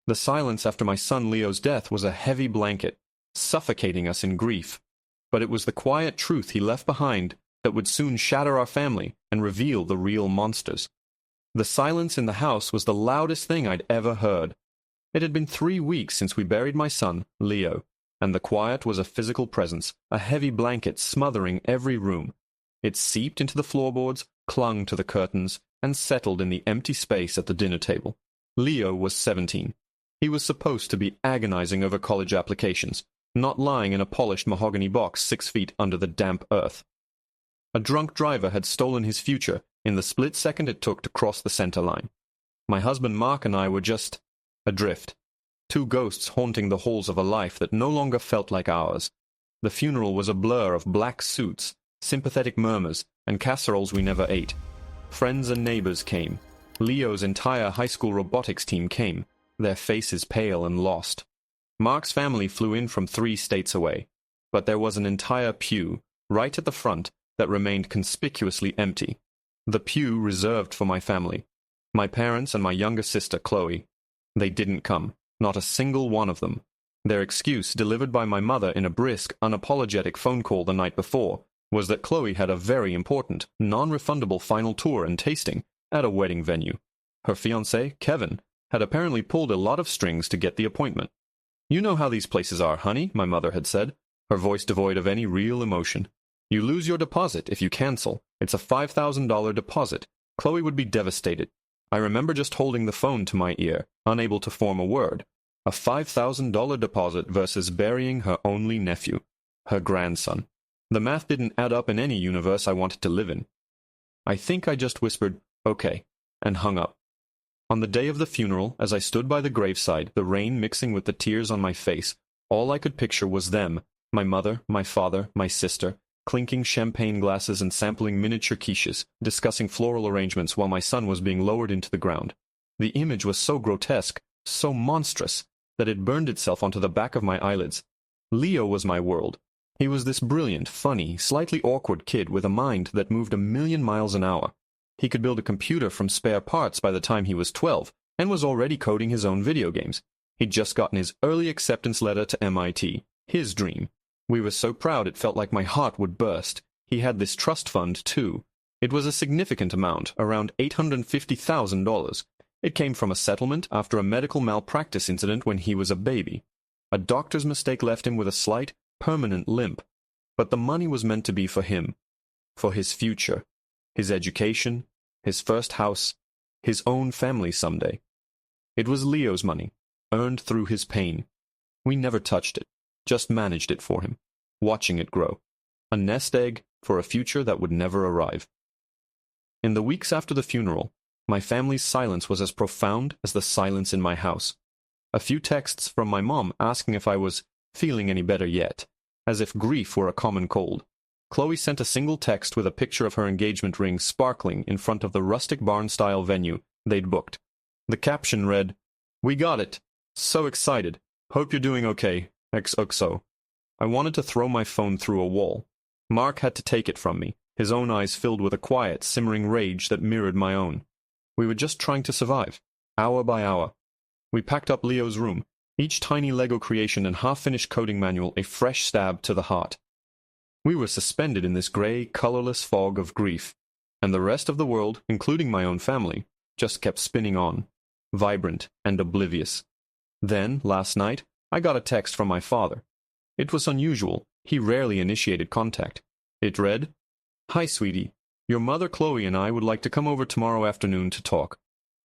The silence after my son Leo's death was a heavy blanket, suffocating us in grief. But it was the quiet truth he left behind that would soon shatter our family and reveal the real monsters. The silence in the house was the loudest thing I'd ever heard. It had been 3 weeks since we buried my son, Leo, and the quiet was a physical presence, a heavy blanket smothering every room. It seeped into the floorboards, clung to the curtains, and settled in the empty space at the dinner table. Leo was 17. He was supposed to be agonizing over college applications, not lying in a polished mahogany box 6 feet under the damp earth. A drunk driver had stolen his future in the split second it took to cross the center line. My husband Mark and I were just adrift, two ghosts haunting the halls of a life that no longer felt like ours. The funeral was a blur of black suits, sympathetic murmurs, and casseroles we never ate. Friends and neighbors came. Leo's entire high school robotics team came, their faces pale and lost. Mark's family flew in from 3 states away, but there was an entire pew, right at the front, that remained conspicuously empty. The pew reserved for my family, my parents and my younger sister Chloe. They didn't come, not a single one of them. Their excuse, delivered by my mother in a brisk, unapologetic phone call the night before, was that Chloe had a very important, non-refundable final tour and tasting at a wedding venue. Her fiancé, Kevin, had apparently pulled a lot of strings to get the appointment. "You know how these places are, honey," my mother had said, her voice devoid of any real emotion. "You lose your deposit if you cancel. It's a $5,000 deposit. Chloe would be devastated." I remember just holding the phone to my ear, unable to form a word. A $5,000 deposit versus burying her only nephew, her grandson. The math didn't add up in any universe I wanted to live in. I think I just whispered, "Okay," and hung up. On the day of the funeral, as I stood by the graveside, the rain mixing with the tears on my face, all I could picture was them, my mother, my father, my sister, clinking champagne glasses and sampling miniature quiches, discussing floral arrangements while my son was being lowered into the ground. The image was so grotesque, so monstrous, that it burned itself onto the back of my eyelids. Leo was my world. He was this brilliant, funny, slightly awkward kid with a mind that moved 1,000,000 miles an hour. He could build a computer from spare parts by the time he was 12, and was already coding his own video games. He'd just gotten his early acceptance letter to MIT, his dream. We were so proud it felt like my heart would burst. He had this trust fund, too. It was a significant amount, around $850,000. It came from a settlement after a medical malpractice incident when he was a baby. A doctor's mistake left him with a slight, permanent limp. But the money was meant to be for him, for his future, his education, his first house, his own family someday. It was Leo's money, earned through his pain. We never touched it, just managed it for him, watching it grow. A nest egg for a future that would never arrive. In the weeks after the funeral, my family's silence was as profound as the silence in my house. A few texts from my mom asking if I was feeling any better yet, as if grief were a common cold. Chloe sent a single text with a picture of her engagement ring sparkling in front of the rustic barn-style venue they'd booked. The caption read, "We got it. So excited. Hope you're doing okay. XOXO." I wanted to throw my phone through a wall. Mark had to take it from me, his own eyes filled with a quiet, simmering rage that mirrored my own. We were just trying to survive, hour by hour. We packed up Leo's room, each tiny Lego creation and half-finished coding manual a fresh stab to the heart. We were suspended in this gray, colorless fog of grief, and the rest of the world, including my own family, just kept spinning on, vibrant and oblivious. Then, last night, I got a text from my father. It was unusual. He rarely initiated contact. It read, "Hi, sweetie. Your mother Chloe and I would like to come over tomorrow afternoon to talk.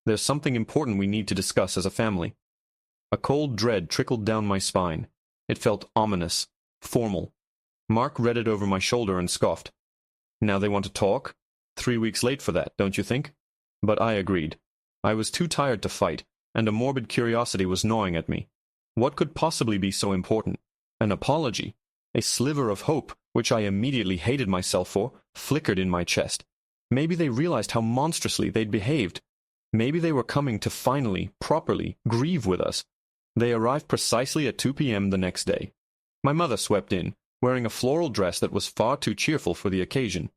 There's something important we need to discuss as a family." A cold dread trickled down my spine. It felt ominous, formal. Mark read it over my shoulder and scoffed. "Now they want to talk? 3 weeks late for that, don't you think?" But I agreed. I was too tired to fight, and a morbid curiosity was gnawing at me. What could possibly be so important? An apology? A sliver of hope, which I immediately hated myself for, flickered in my chest. Maybe they realized how monstrously they'd behaved. Maybe they were coming to finally, properly, grieve with us. They arrived precisely at 2 p.m. the next day. My mother swept in, wearing a floral dress that was far too cheerful for the occasion.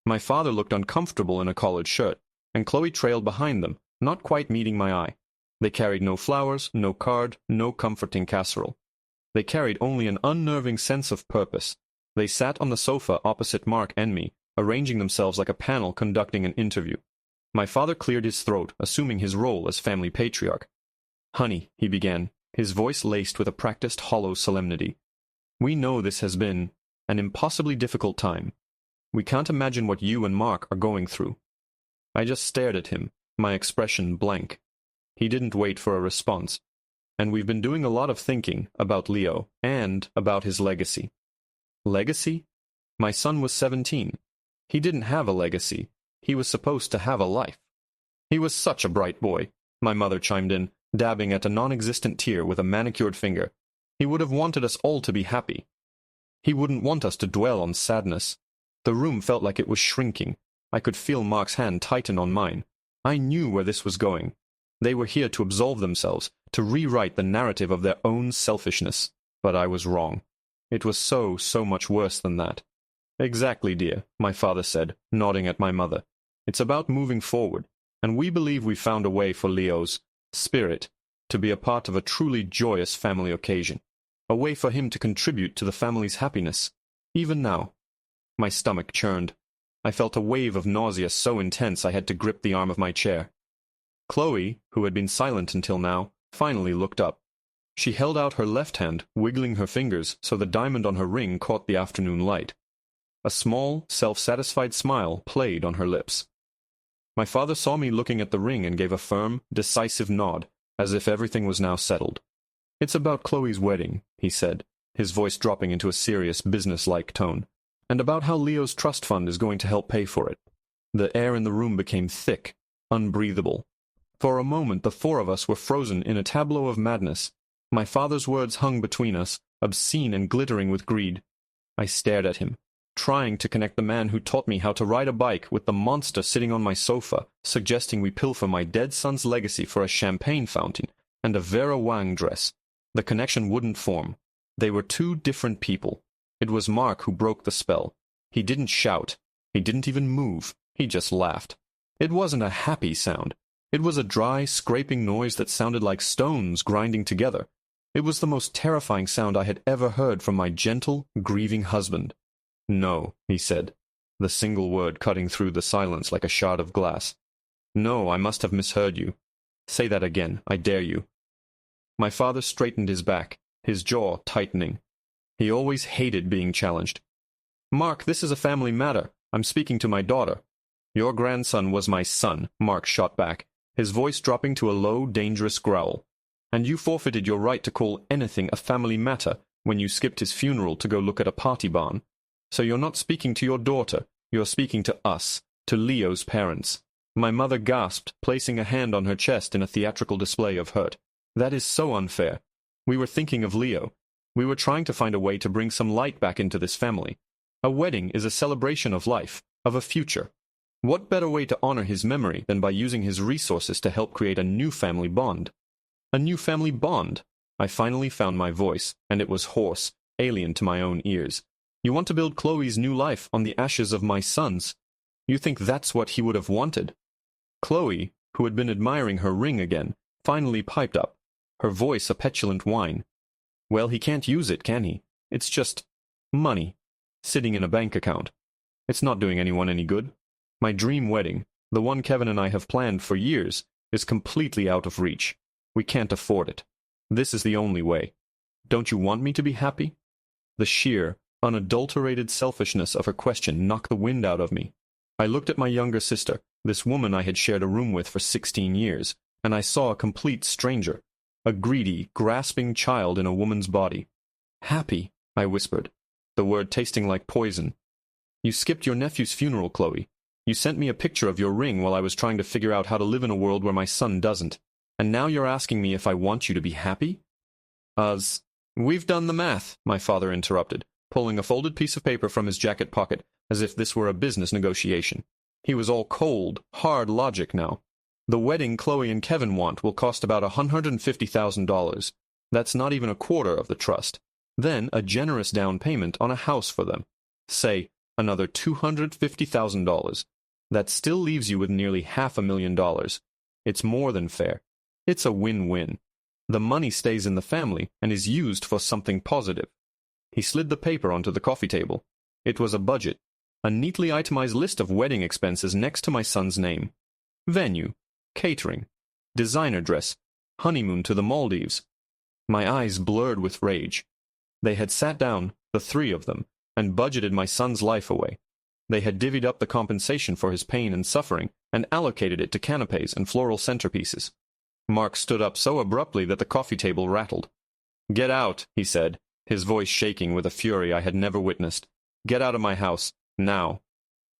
My father looked uncomfortable in a collared shirt, and Chloe trailed behind them, not quite meeting my eye. They carried no flowers, no card, no comforting casserole. They carried only an unnerving sense of purpose. They sat on the sofa opposite Mark and me, arranging themselves like a panel conducting an interview. My father cleared his throat, assuming his role as family patriarch. "Honey," he began, his voice laced with a practiced hollow solemnity. "We know this has been an impossibly difficult time. We can't imagine what you and Mark are going through." I just stared at him, my expression blank. He didn't wait for a response. "And we've been doing a lot of thinking about Leo and about his legacy." Legacy? My son was 17. He didn't have a legacy. He was supposed to have a life. "He was such a bright boy," my mother chimed in, dabbing at a non-existent tear with a manicured finger. "He would have wanted us all to be happy. He wouldn't want us to dwell on sadness." The room felt like it was shrinking. I could feel Mark's hand tighten on mine. I knew where this was going. They were here to absolve themselves, to rewrite the narrative of their own selfishness. But I was wrong. It was so much worse than that. "Exactly, dear," my father said, nodding at my mother. "It's about moving forward, and we believe we've found a way for Leo's spirit to be a part of a truly joyous family occasion. A way for him to contribute to the family's happiness, even now." My stomach churned. I felt a wave of nausea so intense I had to grip the arm of my chair. Chloe, who had been silent until now, finally looked up. She held out her left hand, wiggling her fingers so the diamond on her ring caught the afternoon light. A small, self-satisfied smile played on her lips. My father saw me looking at the ring and gave a firm, decisive nod, as if everything was now settled. "It's about Chloe's wedding," he said, his voice dropping into a serious, business-like tone, "and about how Leo's trust fund is going to help pay for it." The air in the room became thick, unbreathable. For a moment the four of us were frozen in a tableau of madness. My father's words hung between us, obscene and glittering with greed. I stared at him, trying to connect the man who taught me how to ride a bike with the monster sitting on my sofa, suggesting we pilfer my dead son's legacy for a champagne fountain and a Vera Wang dress. The connection wouldn't form. They were two different people. It was Mark who broke the spell. He didn't shout. He didn't even move. He just laughed. It wasn't a happy sound. It was a dry, scraping noise that sounded like stones grinding together. It was the most terrifying sound I had ever heard from my gentle, grieving husband. "No," he said, the single word cutting through the silence like a shard of glass. "No, I must have misheard you. Say that again, I dare you." My father straightened his back, his jaw tightening. He always hated being challenged. "Mark, this is a family matter. I'm speaking to my daughter." "Your grandson was my son," Mark shot back, his voice dropping to a low, dangerous growl. "And you forfeited your right to call anything a family matter when you skipped his funeral to go look at a party barn. So you're not speaking to your daughter, you're speaking to us, to Leo's parents." My mother gasped, placing a hand on her chest in a theatrical display of hurt. "That is so unfair. We were thinking of Leo. We were trying to find a way to bring some light back into this family. A wedding is a celebration of life, of a future. What better way to honor his memory than by using his resources to help create a new family bond?" "A new family bond?" I finally found my voice, and it was hoarse, alien to my own ears. "You want to build Chloe's new life on the ashes of my son's? You think that's what he would have wanted?" Chloe, who had been admiring her ring again, finally piped up, her voice a petulant whine. "Well, he can't use it, can he? It's just money, sitting in a bank account. It's not doing anyone any good. My dream wedding, the one Kevin and I have planned for years, is completely out of reach. We can't afford it. This is the only way. Don't you want me to be happy?" The sheer, unadulterated selfishness of her question knocked the wind out of me. I looked at my younger sister, this woman I had shared a room with for 16 years, and I saw a complete stranger, a greedy, grasping child in a woman's body. "Happy," I whispered, the word tasting like poison. "You skipped your nephew's funeral, Chloe. You sent me a picture of your ring while I was trying to figure out how to live in a world where my son doesn't. And now you're asking me if I want you to be happy?" "We've done the math," my father interrupted, pulling a folded piece of paper from his jacket pocket, as if this were a business negotiation. He was all cold, hard logic now. "The wedding Chloe and Kevin want will cost about $150,000. That's not even a quarter of the trust. Then a generous down payment on a house for them. Say, another $250,000. That still leaves you with nearly $500,000. It's more than fair. It's a win-win. The money stays in the family and is used for something positive. He slid the paper onto the coffee table. It was a budget, a neatly itemized list of wedding expenses next to my son's name. Venue, catering, designer dress, honeymoon to the Maldives. My eyes blurred with rage. They had sat down, the three of them, and budgeted my son's life away. They had divvied up the compensation for his pain and suffering and allocated it to canapes and floral centerpieces. Mark stood up so abruptly that the coffee table rattled. "Get out," he said, his voice shaking with a fury I had never witnessed. "Get out of my house, now."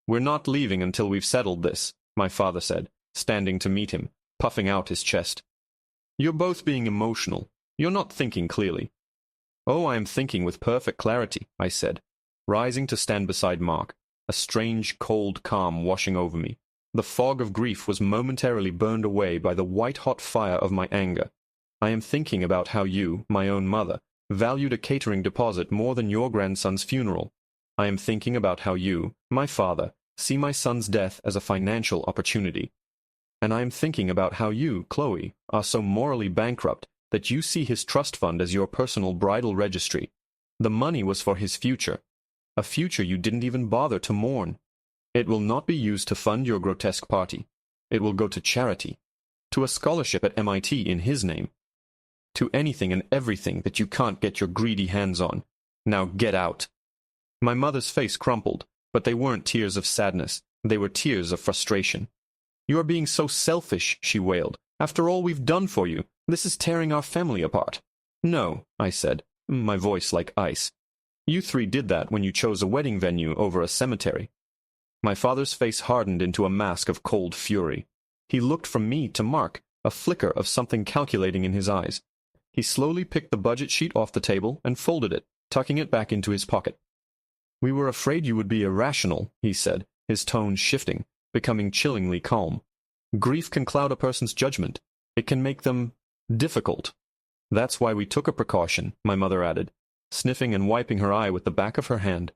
"We're not leaving until we've settled this," my father said, standing to meet him, puffing out his chest. "You're both being emotional. You're not thinking clearly." "Oh, I am thinking with perfect clarity," I said, rising to stand beside Mark, a strange, cold calm washing over me. The fog of grief was momentarily burned away by the white-hot fire of my anger. "I am thinking about how you, my own mother, valued a catering deposit more than your grandson's funeral. I am thinking about how you, my father, see my son's death as a financial opportunity. And I am thinking about how you, Chloe, are so morally bankrupt that you see his trust fund as your personal bridal registry. The money was for his future, a future you didn't even bother to mourn. It will not be used to fund your grotesque party. It will go to charity, to a scholarship at MIT in his name, to anything and everything that you can't get your greedy hands on. Now get out." My mother's face crumpled, but they weren't tears of sadness. They were tears of frustration. "You are being so selfish," she wailed. "After all we've done for you, this is tearing our family apart." "No," I said, my voice like ice. "You three did that when you chose a wedding venue over a cemetery." My father's face hardened into a mask of cold fury. He looked from me to Mark, a flicker of something calculating in his eyes. He slowly picked the budget sheet off the table and folded it, tucking it back into his pocket. "We were afraid you would be irrational," he said, his tone shifting, becoming chillingly calm. "Grief can cloud a person's judgment. It can make them difficult. That's why we took a precaution," my mother added, sniffing and wiping her eye with the back of her hand.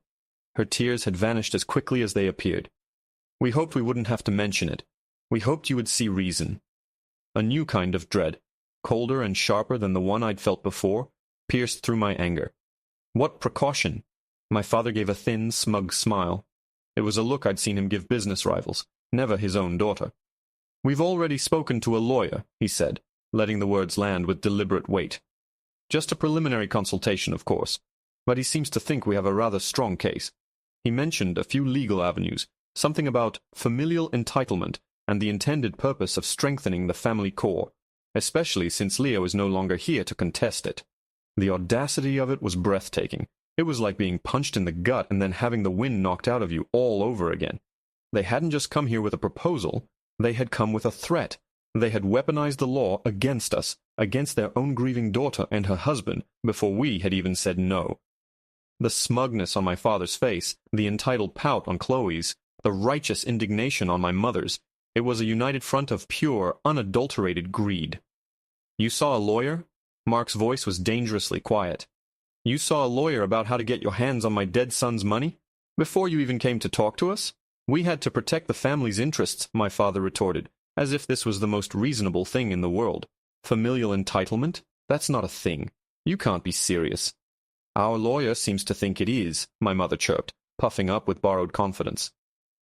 Her tears had vanished as quickly as they appeared. "We hoped we wouldn't have to mention it. We hoped you would see reason." A new kind of dread, colder and sharper than the one I'd felt before, pierced through my anger. "What precaution?" My father gave a thin, smug smile. It was a look I'd seen him give business rivals, never his own daughter. "We've already spoken to a lawyer," he said, letting the words land with deliberate weight. "Just a preliminary consultation, of course, but he seems to think we have a rather strong case. He mentioned a few legal avenues, something about familial entitlement and the intended purpose of strengthening the family core, especially since Leo is no longer here to contest it." The audacity of it was breathtaking. It was like being punched in the gut and then having the wind knocked out of you all over again. They hadn't just come here with a proposal, they had come with a threat. They had weaponized the law against us, against their own grieving daughter and her husband, before we had even said no. The smugness on my father's face, the entitled pout on Chloe's, the righteous indignation on my mother's, it was a united front of pure, unadulterated greed. "You saw a lawyer?" Mark's voice was dangerously quiet. "You saw a lawyer about how to get your hands on my dead son's money? Before you even came to talk to us?" "We had to protect the family's interests," my father retorted, as if this was the most reasonable thing in the world. "Familial entitlement? That's not a thing. You can't be serious." "Our lawyer seems to think it is," my mother chirped, puffing up with borrowed confidence.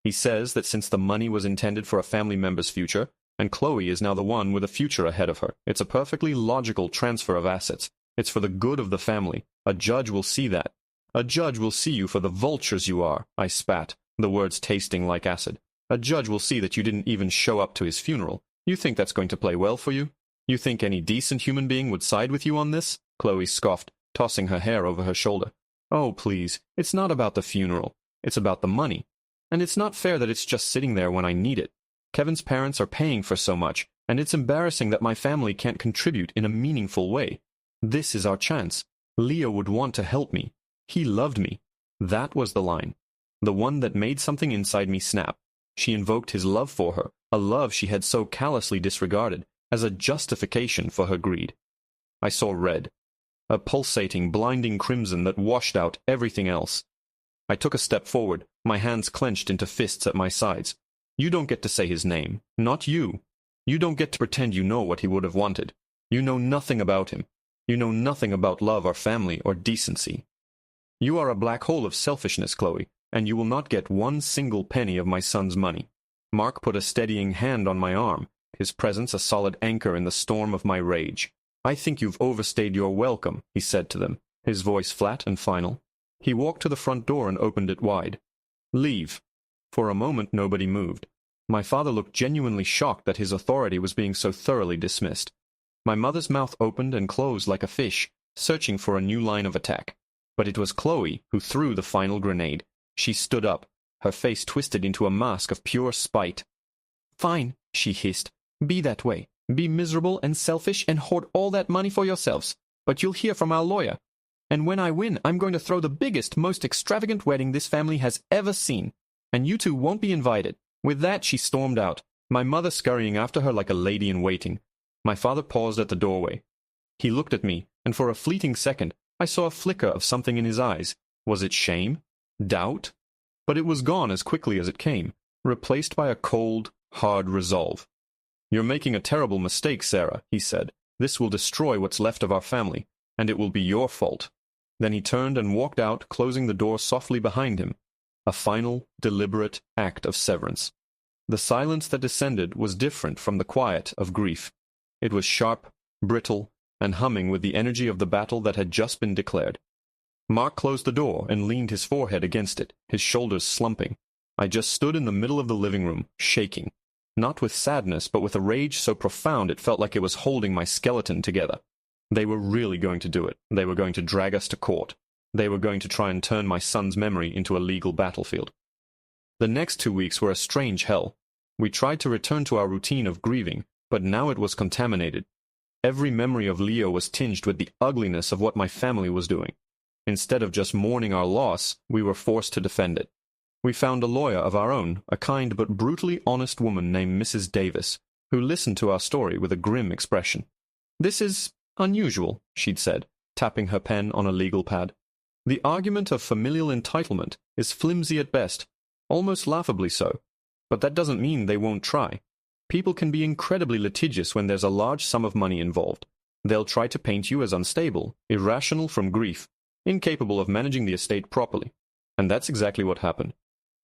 "He says that since the money was intended for a family member's future, and Chloe is now the one with a future ahead of her, it's a perfectly logical transfer of assets. It's for the good of the family. A judge will see that. A judge will see you for the vultures you are," I spat, the words tasting like acid. "A judge will see that you didn't even show up to his funeral. You think that's going to play well for you? You think any decent human being would side with you on this?" Chloe scoffed, tossing her hair over her shoulder. "Oh, please, it's not about the funeral. It's about the money. And it's not fair that it's just sitting there when I need it. Kevin's parents are paying for so much, and it's embarrassing that my family can't contribute in a meaningful way. This is our chance. Leo would want to help me. He loved me." That was the line, the one that made something inside me snap. She invoked his love for her, a love she had so callously disregarded, as a justification for her greed. I saw red, a pulsating, blinding crimson that washed out everything else. I took a step forward, my hands clenched into fists at my sides. "You don't get to say his name. Not you." You don't get to pretend you know what he would have wanted. You know nothing about him. You know nothing about love or family or decency. You are a black hole of selfishness, Chloe, and you will not get one single penny of my son's money." Mark put a steadying hand on my arm, his presence a solid anchor in the storm of my rage. "I think you've overstayed your welcome," he said to them, his voice flat and final. He walked to the front door and opened it wide. "Leave." For a moment nobody moved. My father looked genuinely shocked that his authority was being so thoroughly dismissed. My mother's mouth opened and closed like a fish, searching for a new line of attack. But it was Chloe who threw the final grenade. She stood up, her face twisted into a mask of pure spite. "Fine," she hissed. "Be that way. Be miserable and selfish and hoard all that money for yourselves. But you'll hear from our lawyer. And when I win, I'm going to throw the biggest, most extravagant wedding this family has ever seen. And you two won't be invited." With that, she stormed out, my mother scurrying after her like a lady-in-waiting. My father paused at the doorway. He looked at me, and for a fleeting second, I saw a flicker of something in his eyes. Was it shame? Doubt? But it was gone as quickly as it came, replaced by a cold, hard resolve. "You're making a terrible mistake, Sarah," he said. "This will destroy what's left of our family, and it will be your fault." Then he turned and walked out, closing the door softly behind him. A final, deliberate act of severance. The silence that descended was different from the quiet of grief. It was sharp, brittle, and humming with the energy of the battle that had just been declared. Mark closed the door and leaned his forehead against it, his shoulders slumping. I just stood in the middle of the living room, shaking. Not with sadness, but with a rage so profound it felt like it was holding my skeleton together. They were really going to do it. They were going to drag us to court. They were going to try and turn my son's memory into a legal battlefield. The next 2 weeks were a strange hell. We tried to return to our routine of grieving, but now it was contaminated. Every memory of Leo was tinged with the ugliness of what my family was doing. Instead of just mourning our loss, we were forced to defend it. We found a lawyer of our own, a kind but brutally honest woman named Mrs. Davis, who listened to our story with a grim expression. "This is unusual," she'd said, tapping her pen on a legal pad. "The argument of familial entitlement is flimsy at best, almost laughably so. But that doesn't mean they won't try. People can be incredibly litigious when there's a large sum of money involved. They'll try to paint you as unstable, irrational from grief, incapable of managing the estate properly. And that's exactly what happened.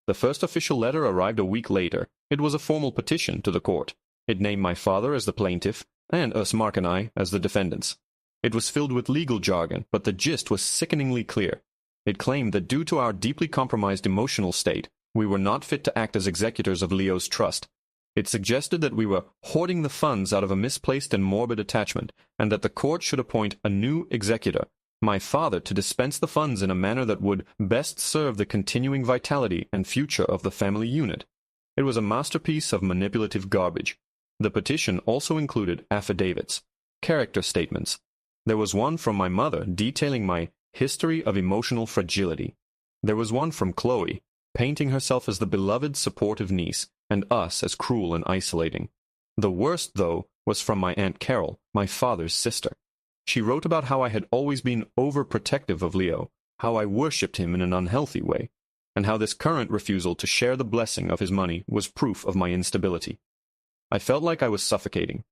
The first official letter arrived a week later. It was a formal petition to the court. It named my father as the plaintiff, and us, Mark and I, as the defendants. It was filled with legal jargon, but the gist was sickeningly clear. It claimed that due to our deeply compromised emotional state, we were not fit to act as executors of Leo's trust. It suggested that we were hoarding the funds out of a misplaced and morbid attachment, and that the court should appoint a new executor, my father, to dispense the funds in a manner that would best serve the continuing vitality and future of the family unit. It was a masterpiece of manipulative garbage. The petition also included affidavits, character statements. There was one from my mother detailing my history of emotional fragility. There was one from Chloe, painting herself as the beloved, supportive niece, and us as cruel and isolating. The worst, though, was from my Aunt Carol, my father's sister. She wrote about how I had always been overprotective of Leo, how I worshipped him in an unhealthy way, and how this current refusal to share the blessing of his money was proof of my instability. I felt like I was suffocating.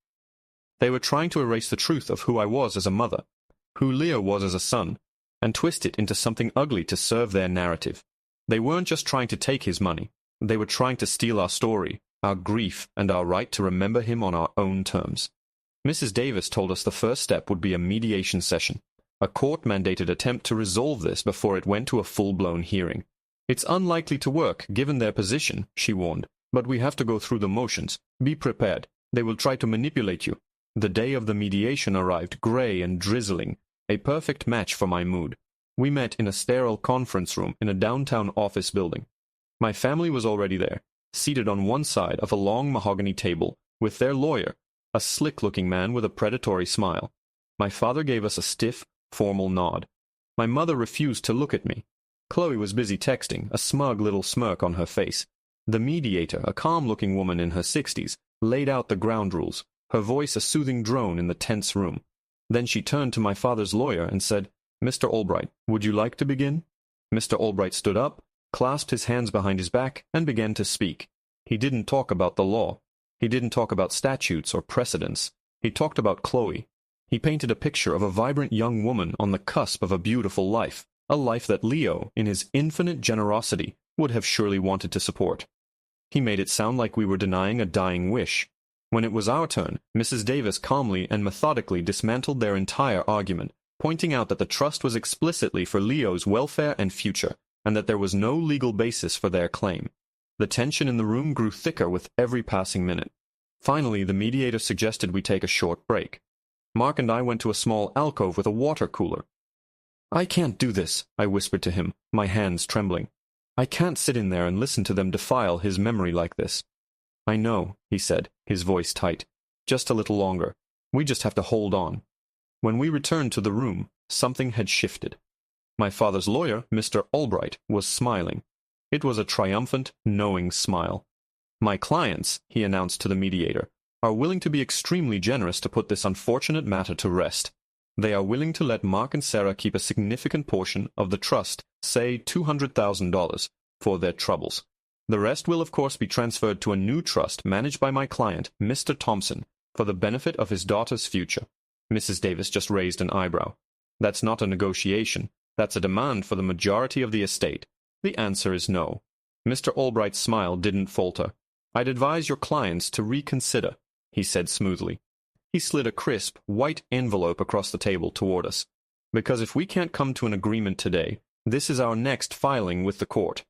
They were trying to erase the truth of who I was as a mother, who Leo was as a son, and twist it into something ugly to serve their narrative. They weren't just trying to take his money. They were trying to steal our story, our grief, and our right to remember him on our own terms. Mrs. Davis told us the first step would be a mediation session, a court-mandated attempt to resolve this before it went to a full-blown hearing. "It's unlikely to work, given their position," she warned, "but we have to go through the motions. Be prepared. They will try to manipulate you." The day of the mediation arrived gray and drizzling, a perfect match for my mood. We met in a sterile conference room in a downtown office building. My family was already there, seated on one side of a long mahogany table, with their lawyer, a slick-looking man with a predatory smile. My father gave us a stiff, formal nod. My mother refused to look at me. Chloe was busy texting, a smug little smirk on her face. The mediator, a calm-looking woman in her 60s, laid out the ground rules, her voice a soothing drone in the tense room. Then she turned to my father's lawyer and said, "Mr. Albright, would you like to begin?" Mr. Albright stood up, clasped his hands behind his back, and began to speak. He didn't talk about the law. He didn't talk about statutes or precedents. He talked about Chloe. He painted a picture of a vibrant young woman on the cusp of a beautiful life, a life that Leo, in his infinite generosity, would have surely wanted to support. He made it sound like we were denying a dying wish. When it was our turn, Mrs. Davis calmly and methodically dismantled their entire argument, pointing out that the trust was explicitly for Leo's welfare and future, and that there was no legal basis for their claim. The tension in the room grew thicker with every passing minute. Finally, the mediator suggested we take a short break. Mark and I went to a small alcove with a water cooler. "I can't do this," I whispered to him, my hands trembling. "I can't sit in there and listen to them defile his memory like this." "I know," he said, his voice tight. "Just a little longer. We just have to hold on." When we returned to the room, something had shifted. My father's lawyer, Mr. Albright, was smiling. It was a triumphant, knowing smile. "My clients," he announced to the mediator, "are willing to be extremely generous to put this unfortunate matter to rest. They are willing to let Mark and Sarah keep a significant portion of the trust, say $200,000, for their troubles. The rest will of course be transferred to a new trust managed by my client, Mr. Thompson, for the benefit of his daughter's future." Mrs. Davis just raised an eyebrow. "That's not a negotiation. That's a demand for the majority of the estate. The answer is no." Mr. Albright's smile didn't falter. "I'd advise your clients to reconsider," he said smoothly. He slid a crisp, white envelope across the table toward us. "Because if we can't come to an agreement today, this is our next filing with the court.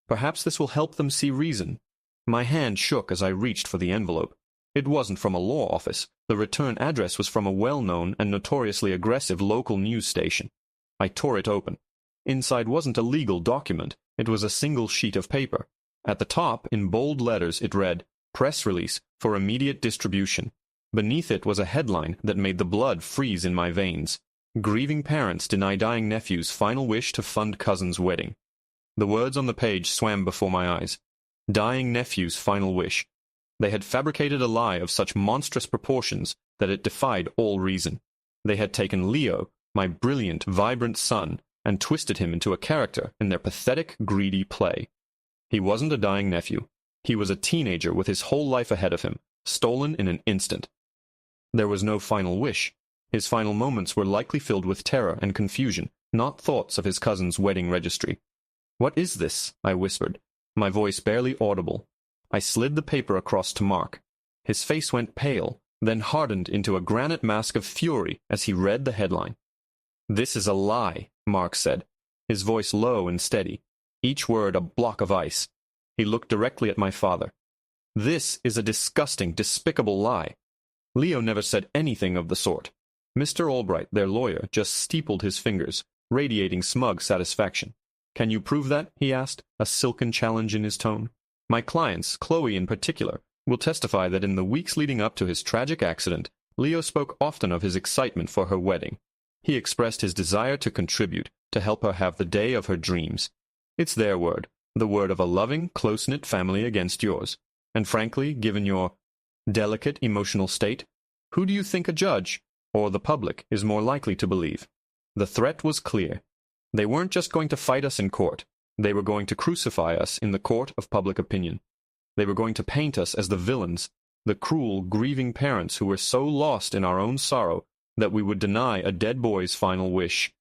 Perhaps this will help them see reason." My hand shook as I reached for the envelope. It wasn't from a law office. The return address was from a well-known and notoriously aggressive local news station. I tore it open. Inside wasn't a legal document. It was a single sheet of paper. At the top, in bold letters, it read, "Press release for immediate distribution." Beneath it was a headline that made the blood freeze in my veins. "Grieving parents deny dying nephew's final wish to fund cousin's wedding." The words on the page swam before my eyes. Dying nephew's final wish. They had fabricated a lie of such monstrous proportions that it defied all reason. They had taken Leo, my brilliant, vibrant son, and twisted him into a character in their pathetic, greedy play. He wasn't a dying nephew. He was a teenager with his whole life ahead of him, stolen in an instant. There was no final wish. His final moments were likely filled with terror and confusion, not thoughts of his cousin's wedding registry. "What is this?" I whispered, my voice barely audible. I slid the paper across to Mark. His face went pale, then hardened into a granite mask of fury as he read the headline. "This is a lie," Mark said, his voice low and steady, each word a block of ice. He looked directly at my father. "This is a disgusting, despicable lie. Leo never said anything of the sort." Mr. Albright, their lawyer, just steepled his fingers, radiating smug satisfaction. "Can you prove that?" he asked, a silken challenge in his tone. "My clients, Chloe in particular, will testify that in the weeks leading up to his tragic accident, Leo spoke often of his excitement for her wedding. He expressed his desire to contribute, to help her have the day of her dreams. It's their word, the word of a loving, close-knit family against yours. And frankly, given your delicate emotional state, who do you think a judge, or the public, is more likely to believe?" The threat was clear. They weren't just going to fight us in court. They were going to crucify us in the court of public opinion. They were going to paint us as the villains, the cruel, grieving parents who were so lost in our own sorrow that we would deny a dead boy's final wish.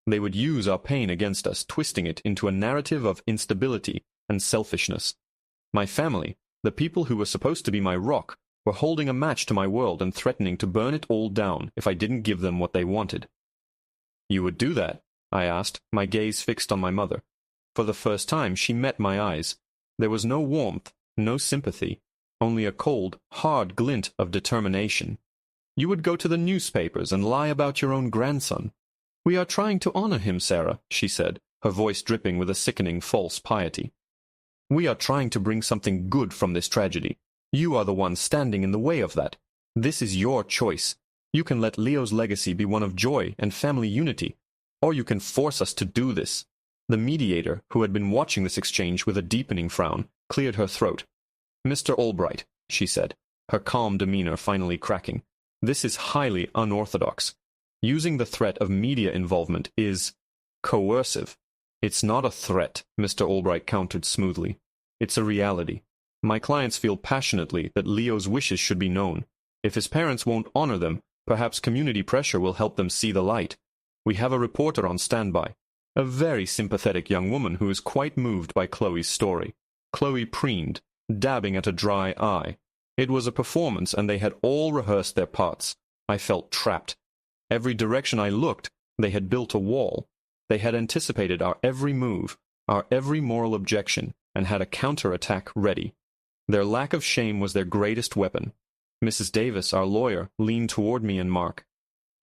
They would use our pain against us, twisting it into a narrative of instability and selfishness. My family, the people who were supposed to be my rock, were holding a match to my world and threatening to burn it all down if I didn't give them what they wanted. "You would do that?" I asked, my gaze fixed on my mother. For the first time, she met my eyes. There was no warmth, no sympathy, only a cold, hard glint of determination. "You would go to the newspapers and lie about your own grandson." "We are trying to honor him, Sarah," she said, her voice dripping with a sickening false piety. "We are trying to bring something good from this tragedy. You are the one standing in the way of that. This is your choice. You can let Leo's legacy be one of joy and family unity, or you can force us to do this." The mediator, who had been watching this exchange with a deepening frown, cleared her throat. "Mr. Albright," she said, her calm demeanor finally cracking, "this is highly unorthodox. Using the threat of media involvement is coercive." "It's not a threat," Mr. Albright countered smoothly. "It's a reality. My clients feel passionately that Leo's wishes should be known. If his parents won't honor them, perhaps community pressure will help them see the light. We have a reporter on standby, a very sympathetic young woman who is quite moved by Chloe's story. Chloe preened, dabbing at a dry eye. It was a performance, and they had all rehearsed their parts. I felt trapped. Every direction I looked, they had built a wall. They had anticipated our every move, our every moral objection, and had a counter-attack ready. Their lack of shame was their greatest weapon. Mrs. Davis, our lawyer, leaned toward me and Mark.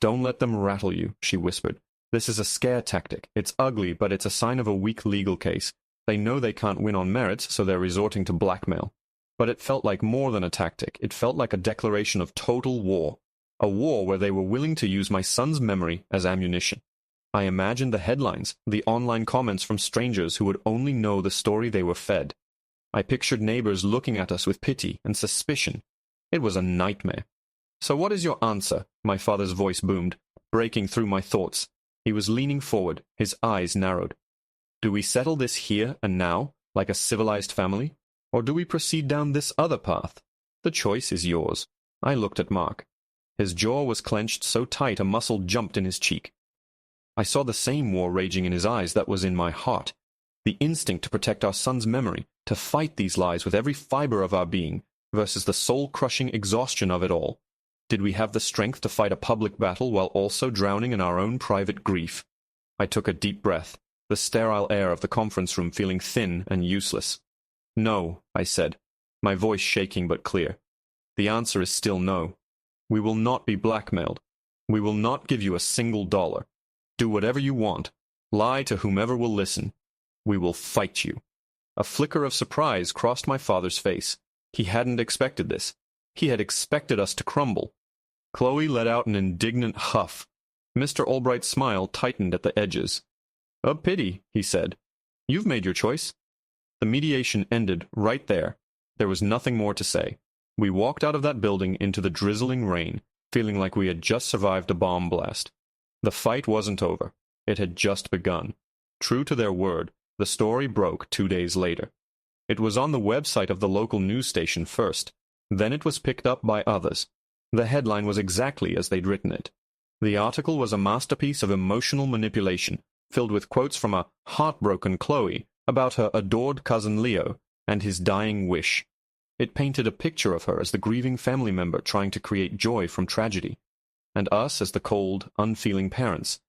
"Don't let them rattle you," she whispered. "This is a scare tactic. It's ugly, but it's a sign of a weak legal case. They know they can't win on merits, so they're resorting to blackmail." But it felt like more than a tactic. It felt like a declaration of total war. A war where they were willing to use my son's memory as ammunition. I imagined the headlines, the online comments from strangers who would only know the story they were fed. I pictured neighbors looking at us with pity and suspicion. It was a nightmare. "So what is your answer?" my father's voice boomed, breaking through my thoughts. He was leaning forward, his eyes narrowed. "Do we settle this here and now, like a civilized family? Or do we proceed down this other path? The choice is yours." I looked at Mark. His jaw was clenched so tight a muscle jumped in his cheek. I saw the same war raging in his eyes that was in my heart. The instinct to protect our son's memory, to fight these lies with every fiber of our being, versus the soul-crushing exhaustion of it all. Did we have the strength to fight a public battle while also drowning in our own private grief? I took a deep breath, the sterile air of the conference room feeling thin and useless. "No," I said, my voice shaking but clear. "The answer is still no. We will not be blackmailed. We will not give you a single dollar. Do whatever you want. Lie to whomever will listen. We will fight you." A flicker of surprise crossed my father's face. He hadn't expected this. He had expected us to crumble. Chloe let out an indignant huff. Mr. Albright's smile tightened at the edges. "A pity," he said. "You've made your choice." The mediation ended right there. There was nothing more to say. We walked out of that building into the drizzling rain, feeling like we had just survived a bomb blast. The fight wasn't over. It had just begun. True to their word, the story broke 2 days later. It was on the website of the local news station first. Then it was picked up by others. The headline was exactly as they'd written it. The article was a masterpiece of emotional manipulation, filled with quotes from a heartbroken Chloe about her adored cousin Leo and his dying wish. It painted a picture of her as the grieving family member trying to create joy from tragedy, and us as the cold, unfeeling parents,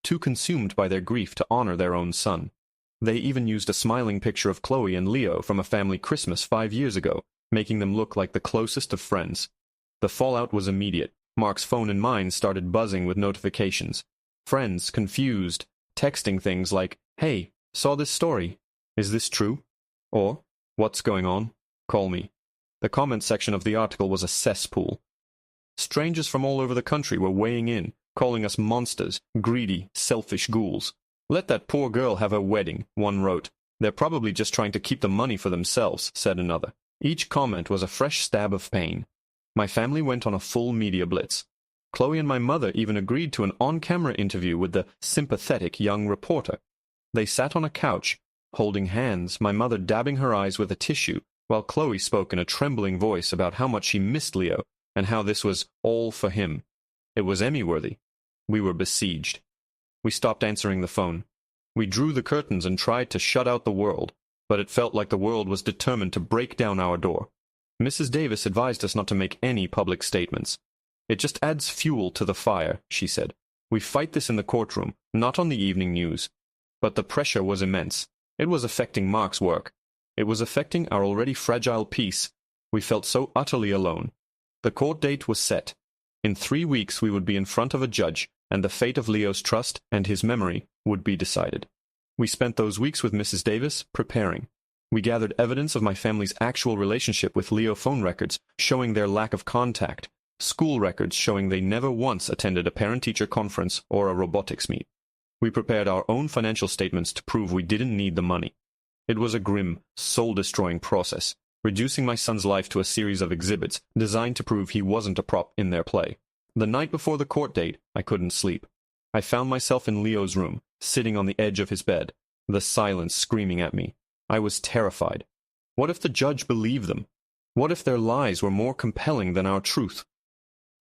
too consumed by their grief to honor their own son. They even used a smiling picture of Chloe and Leo from a family Christmas 5 years ago, making them look like the closest of friends. The fallout was immediate. Mark's phone and mine started buzzing with notifications. Friends, confused, texting things like, "Hey, saw this story. Is this true?" Or, "What's going on? Call me." The comment section of the article was a cesspool. Strangers from all over the country were weighing in, calling us monsters, greedy, selfish ghouls. "Let that poor girl have her wedding," one wrote. "They're probably just trying to keep the money for themselves," said another. Each comment was a fresh stab of pain. My family went on a full media blitz. Chloe and my mother even agreed to an on-camera interview with the sympathetic young reporter. They sat on a couch, holding hands, my mother dabbing her eyes with a tissue, while Chloe spoke in a trembling voice about how much she missed Leo and how this was all for him. It was Emmy-worthy. We were besieged. We stopped answering the phone. We drew the curtains and tried to shut out the world, but it felt like the world was determined to break down our door. Mrs. Davis advised us not to make any public statements. "It just adds fuel to the fire," she said. "We fight this in the courtroom, not on the evening news." But the pressure was immense. It was affecting Mark's work. It was affecting our already fragile peace. We felt so utterly alone. The court date was set. In 3 weeks we would be in front of a judge, and the fate of Leo's trust and his memory would be decided. We spent those weeks with Mrs. Davis preparing. We gathered evidence of my family's actual relationship with Leo, phone records showing their lack of contact, school records showing they never once attended a parent-teacher conference or a robotics meet. We prepared our own financial statements to prove we didn't need the money. It was a grim, soul-destroying process, reducing my son's life to a series of exhibits designed to prove he wasn't a prop in their play. The night before the court date, I couldn't sleep. I found myself in Leo's room, sitting on the edge of his bed, the silence screaming at me. I was terrified. What if the judge believed them? What if their lies were more compelling than our truth?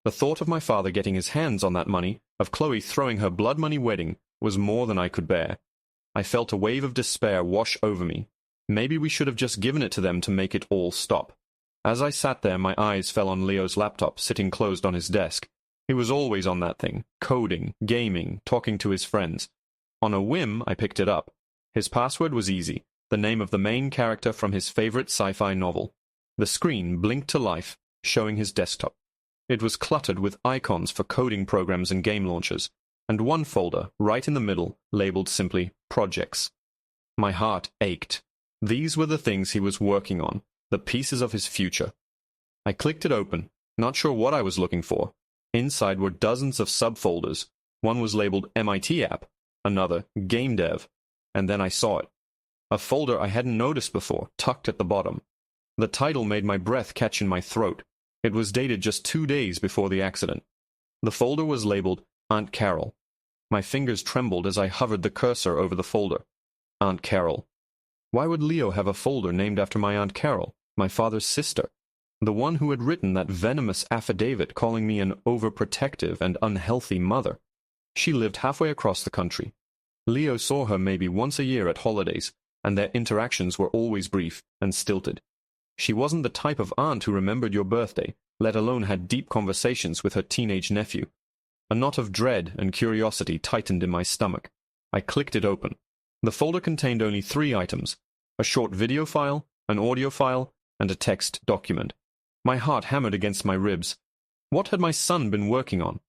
The thought of my father getting his hands on that money, of Chloe throwing her blood money wedding, was more than I could bear. I felt a wave of despair wash over me. Maybe we should have just given it to them to make it all stop. As I sat there, my eyes fell on Leo's laptop sitting closed on his desk. He was always on that thing, coding, gaming, talking to his friends. On a whim, I picked it up. His password was easy, the name of the main character from his favorite sci-fi novel. The screen blinked to life, showing his desktop. It was cluttered with icons for coding programs and game launchers, and one folder, right in the middle, labeled simply Projects. My heart ached. These were the things he was working on, the pieces of his future. I clicked it open, not sure what I was looking for. Inside were dozens of subfolders. One was labeled MIT app, another game dev, and then I saw it. A folder I hadn't noticed before, tucked at the bottom. The title made my breath catch in my throat. It was dated just 2 days before the accident. The folder was labeled Aunt Carol. My fingers trembled as I hovered the cursor over the folder. Aunt Carol. Why would Leo have a folder named after my Aunt Carol, my father's sister? The one who had written that venomous affidavit calling me an overprotective and unhealthy mother. She lived halfway across the country. Leo saw her maybe once a year at holidays, and their interactions were always brief and stilted. She wasn't the type of aunt who remembered your birthday, let alone had deep conversations with her teenage nephew. A knot of dread and curiosity tightened in my stomach. I clicked it open. The folder contained only 3 items: a short video file, an audio file, and a text document. My heart hammered against my ribs. What had my son been working on?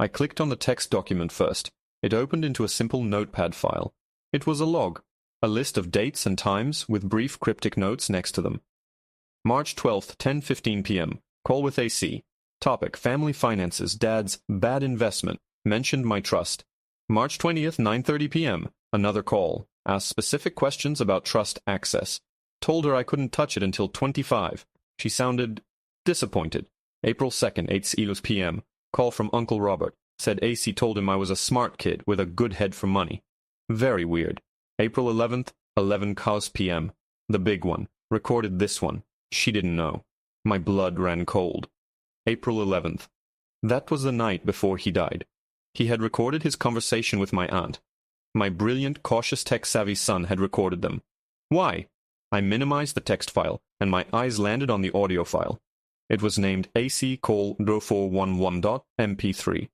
I clicked on the text document first. It opened into a simple notepad file. It was a log, a list of dates and times with brief cryptic notes next to them. March 12th, 10:15 p.m. Call with AC. Topic: Family finances. Dad's bad investment. Mentioned my trust. March 20th, 9:30 p.m. Another call. Asked specific questions about trust access. Told her I couldn't touch it until 25. She sounded disappointed. April 2nd, 8 p.m. Call from Uncle Robert. Said AC told him I was a smart kid with a good head for money. Very weird. April 11th, 11 p.m. The big one. Recorded this one. She didn't know. My blood ran cold. April 11th. That was the night before he died. He had recorded his conversation with my aunt. My brilliant, cautious, tech-savvy son had recorded them. Why? I minimized the text file, and my eyes landed on the audio file. It was named AC Call 0411.mp3.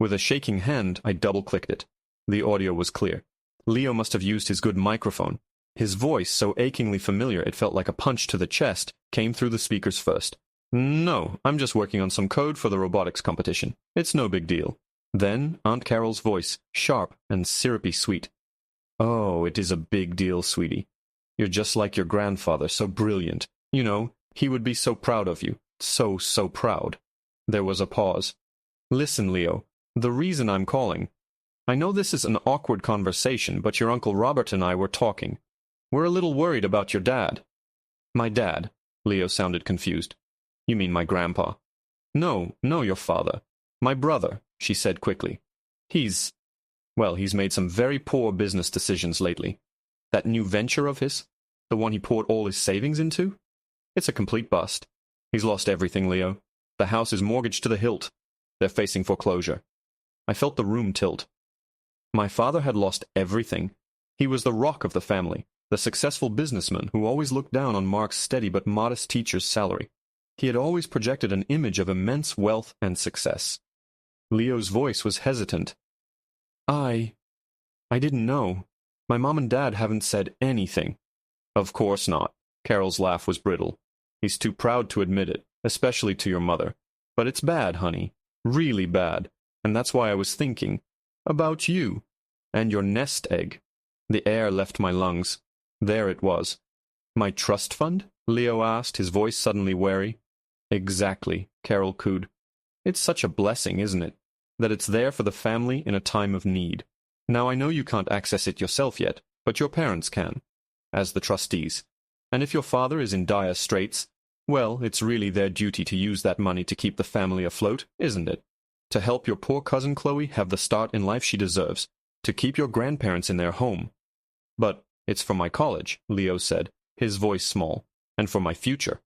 With a shaking hand, I double-clicked it. The audio was clear. Leo must have used his good microphone. His voice, so achingly familiar it felt like a punch to the chest, came through the speakers first. No, I'm just working on some code for the robotics competition. It's no big deal. Then Aunt Carol's voice, sharp and syrupy sweet. Oh, it is a big deal, sweetie. You're just like your grandfather, so brilliant. You know, he would be so proud of you. So proud. There was a pause. Listen, Leo, the reason I'm calling. I know this is an awkward conversation, but your Uncle Robert and I were talking. We're a little worried about your dad. My dad? Leo sounded confused. You mean my grandpa? No, your father. My brother, she said quickly. He's made some very poor business decisions lately. That new venture of his, the one he poured all his savings into? It's a complete bust. He's lost everything, Leo. The house is mortgaged to the hilt. They're facing foreclosure. I felt the room tilt. My father had lost everything. He was the rock of the family, the successful businessman who always looked down on Mark's steady but modest teacher's salary. He had always projected an image of immense wealth and success. Leo's voice was hesitant. I didn't know. My mom and dad haven't said anything. Of course not. Carol's laugh was brittle. He's too proud to admit it, especially to your mother. But it's bad, honey. Really bad. And that's why I was thinking about you and your nest egg. The air left my lungs. There it was. My trust fund? Leo asked, his voice suddenly wary. Exactly, Carol cooed. It's such a blessing, isn't it? That it's there for the family in a time of need. Now I know you can't access it yourself yet, but your parents can, as the trustees. And if your father is in dire straits, well, it's really their duty to use that money to keep the family afloat, isn't it? To help your poor cousin Chloe have the start in life she deserves, to keep your grandparents in their home. But it's for my college, Leo said, his voice small. and for my future.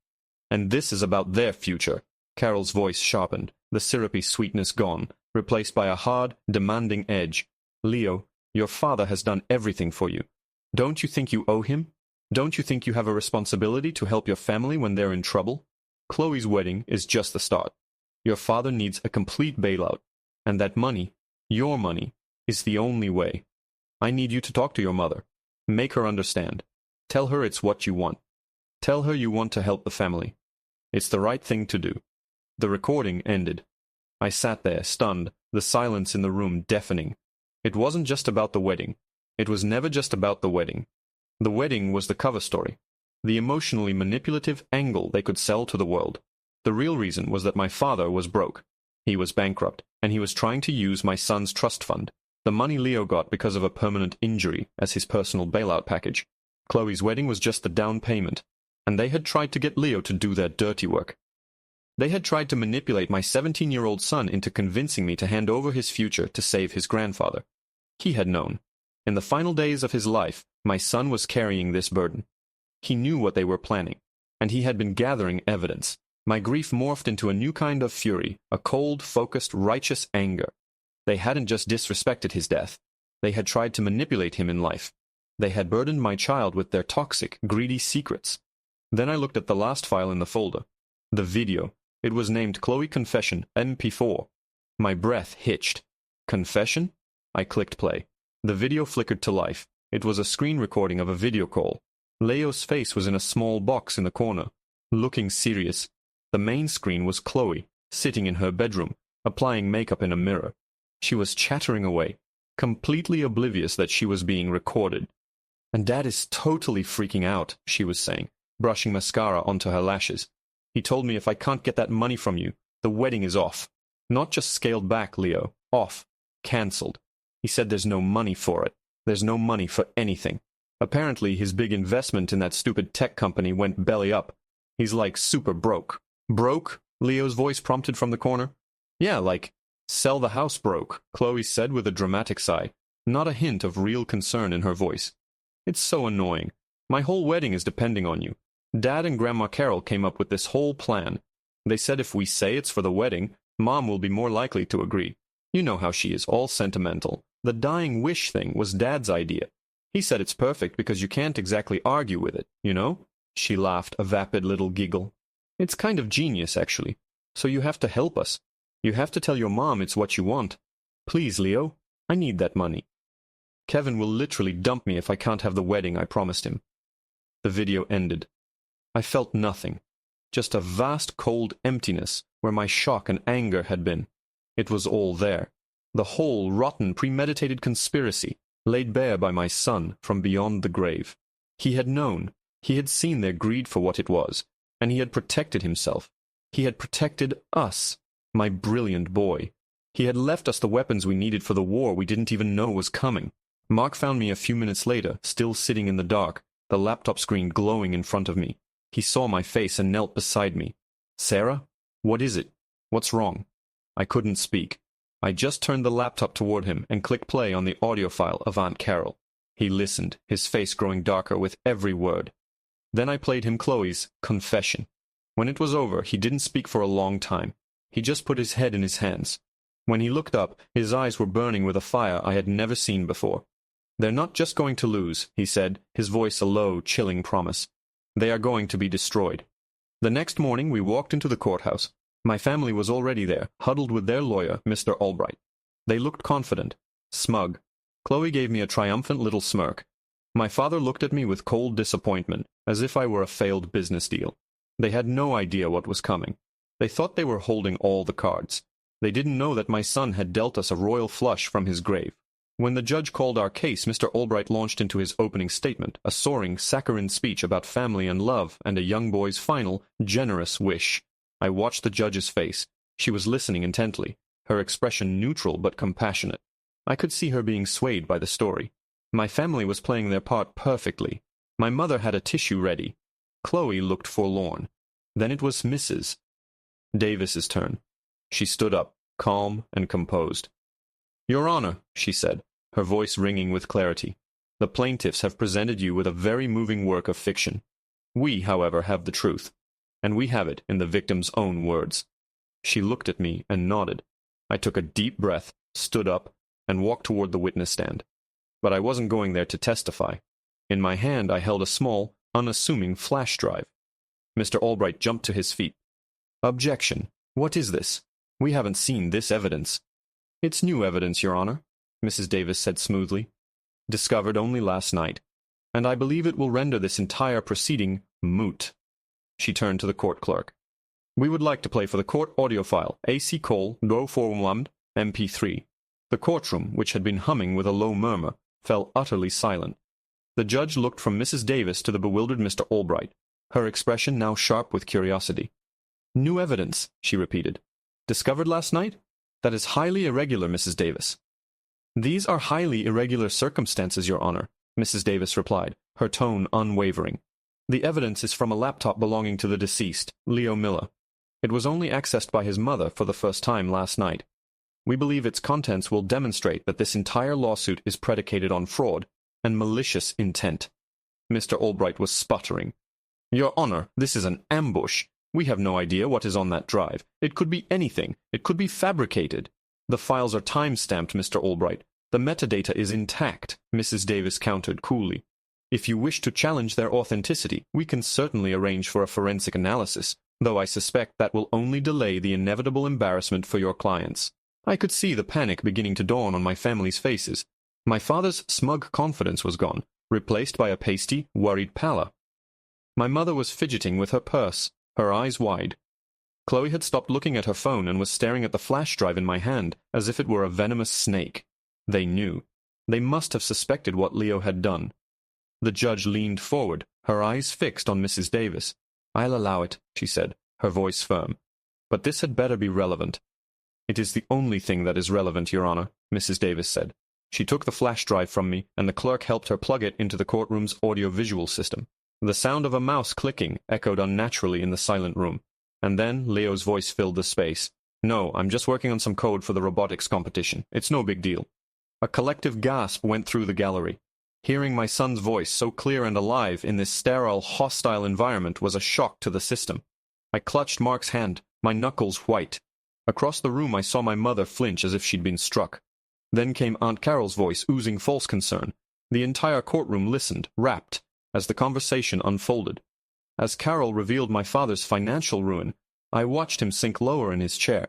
And this is about their future. Carol's voice sharpened, the syrupy sweetness gone, replaced by a hard, demanding edge. Leo, your father has done everything for you. Don't you think you owe him? Don't you think you have a responsibility to help your family when they're in trouble? Chloe's wedding is just the start. Your father needs a complete bailout, and that money, your money, is the only way. I need you to talk to your mother. Make her understand. Tell her it's what you want. Tell her you want to help the family. It's the right thing to do. The recording ended. I sat there, stunned, the silence in the room deafening. It wasn't just about the wedding. It was never just about the wedding. The wedding was the cover story, the emotionally manipulative angle they could sell to the world. The real reason was that my father was broke. He was bankrupt, and he was trying to use my son's trust fund, the money Leo got because of a permanent injury, as his personal bailout package. Chloe's wedding was just the down payment, and they had tried to get Leo to do their dirty work. They had tried to manipulate my 17-year-old son into convincing me to hand over his future to save his grandfather. He had known. In the final days of his life, my son was carrying this burden. He knew what they were planning, and he had been gathering evidence. My grief morphed into a new kind of fury, a cold, focused, righteous anger. They hadn't just disrespected his death. They had tried to manipulate him in life. They had burdened my child with their toxic, greedy secrets. Then I looked at the last file in the folder. The video. It was named Chloe Confession MP4. My breath hitched. Confession? I clicked play. The video flickered to life. It was a screen recording of a video call. Leo's face was in a small box in the corner, looking serious. The main screen was Chloe, sitting in her bedroom, applying makeup in a mirror. She was chattering away, completely oblivious that she was being recorded. And Dad is totally freaking out, she was saying, brushing mascara onto her lashes. He told me if I can't get that money from you, the wedding is off. Not just scaled back, Leo. Off. Cancelled. He said there's no money for it. There's no money for anything. Apparently, his big investment in that stupid tech company went belly up. He's like super broke. Broke? Leo's voice prompted from the corner. Yeah, like, sell the house broke, Chloe said with a dramatic sigh, not a hint of real concern in her voice. It's so annoying. My whole wedding is depending on you. Dad and Grandma Carol came up with this whole plan. They said if we say it's for the wedding, Mom will be more likely to agree. You know how she is, all sentimental. The dying wish thing was Dad's idea. He said it's perfect because you can't exactly argue with it, you know? She laughed, a vapid little giggle. It's kind of genius, actually. So you have to help us. You have to tell your mom it's what you want. Please, Leo, I need that money. Kevin will literally dump me if I can't have the wedding I promised him. The video ended. I felt nothing, just a vast cold emptiness where my shock and anger had been. It was all there, the whole rotten premeditated conspiracy laid bare by my son from beyond the grave. He had known, he had seen their greed for what it was, and he had protected himself. He had protected us, my brilliant boy. He had left us the weapons we needed for the war we didn't even know was coming. Mark found me a few minutes later, still sitting in the dark, the laptop screen glowing in front of me. He saw my face and knelt beside me. Sarah? What is it? What's wrong? I couldn't speak. I just turned the laptop toward him and clicked play on the audio file of Aunt Carol. He listened, his face growing darker with every word. Then I played him Chloe's Confession. When it was over, he didn't speak for a long time. He just put his head in his hands. When he looked up, his eyes were burning with a fire I had never seen before. They're not just going to lose, he said, his voice a low, chilling promise. They are going to be destroyed. The next morning we walked into the courthouse. My family was already there, huddled with their lawyer, Mr. Albright. They looked confident, smug. Chloe gave me a triumphant little smirk. My father looked at me with cold disappointment, as if I were a failed business deal. They had no idea what was coming. They thought they were holding all the cards. They didn't know that my son had dealt us a royal flush from his grave. When the judge called our case, Mr. Albright launched into his opening statement, a soaring, saccharine speech about family and love and a young boy's final, generous wish. I watched the judge's face. She was listening intently, her expression neutral but compassionate. I could see her being swayed by the story. My family was playing their part perfectly. My mother had a tissue ready. Chloe looked forlorn. Then it was Mrs. Davis's turn. She stood up, calm and composed. Your Honor, she said, her voice ringing with clarity, the plaintiffs have presented you with a very moving work of fiction. We, however, have the truth, and we have it in the victim's own words. She looked at me and nodded. I took a deep breath, stood up, and walked toward the witness stand. But I wasn't going there to testify. In my hand I held a small, unassuming flash drive. Mr. Albright jumped to his feet. "Objection. What is this? We haven't seen this evidence." "It's new evidence, Your Honor," Mrs. Davis said smoothly. "Discovered only last night, and I believe it will render this entire proceeding moot." She turned to the court clerk. "We would like to play for the court audio file, A.C. Cole, Do Forward, MP3. The courtroom, which had been humming with a low murmur, fell utterly silent. The judge looked from Mrs. Davis to the bewildered Mr. Albright, her expression now sharp with curiosity. "New evidence," she repeated. "Discovered last night? That is highly irregular, Mrs. Davis." "These are highly irregular circumstances, Your Honor," Mrs. Davis replied, her tone unwavering. "The evidence is from a laptop belonging to the deceased, Leo Miller. It was only accessed by his mother for the first time last night. We believe its contents will demonstrate that this entire lawsuit is predicated on fraud and malicious intent." Mr. Albright was sputtering. "Your Honor, this is an ambush. We have no idea what is on that drive. It could be anything. It could be fabricated. The files are time-stamped, Mr. Albright. The metadata is intact," Mrs. Davis countered coolly. "If you wish to challenge their authenticity, we can certainly arrange for a forensic analysis, though I suspect that will only delay the inevitable embarrassment for your clients." I could see the panic beginning to dawn on my family's faces. My father's smug confidence was gone, replaced by a pasty, worried pallor. My mother was fidgeting with her purse, her eyes wide. Chloe had stopped looking at her phone and was staring at the flash drive in my hand as if it were a venomous snake. They knew. They must have suspected what Leo had done. The judge leaned forward, her eyes fixed on Mrs. Davis. "I'll allow it," she said, her voice firm. "But this had better be relevant." "It is the only thing that is relevant, Your Honor," Mrs. Davis said. She took the flash drive from me, and the clerk helped her plug it into the courtroom's audio-visual system. The sound of a mouse clicking echoed unnaturally in the silent room, and then Leo's voice filled the space. "No, I'm just working on some code for the robotics competition. It's no big deal." A collective gasp went through the gallery. Hearing my son's voice so clear and alive in this sterile, hostile environment was a shock to the system. I clutched Mark's hand, my knuckles white. Across the room I saw my mother flinch as if she'd been struck. Then came Aunt Carol's voice, oozing false concern. The entire courtroom listened, rapt, as the conversation unfolded. As Carol revealed my father's financial ruin, I watched him sink lower in his chair,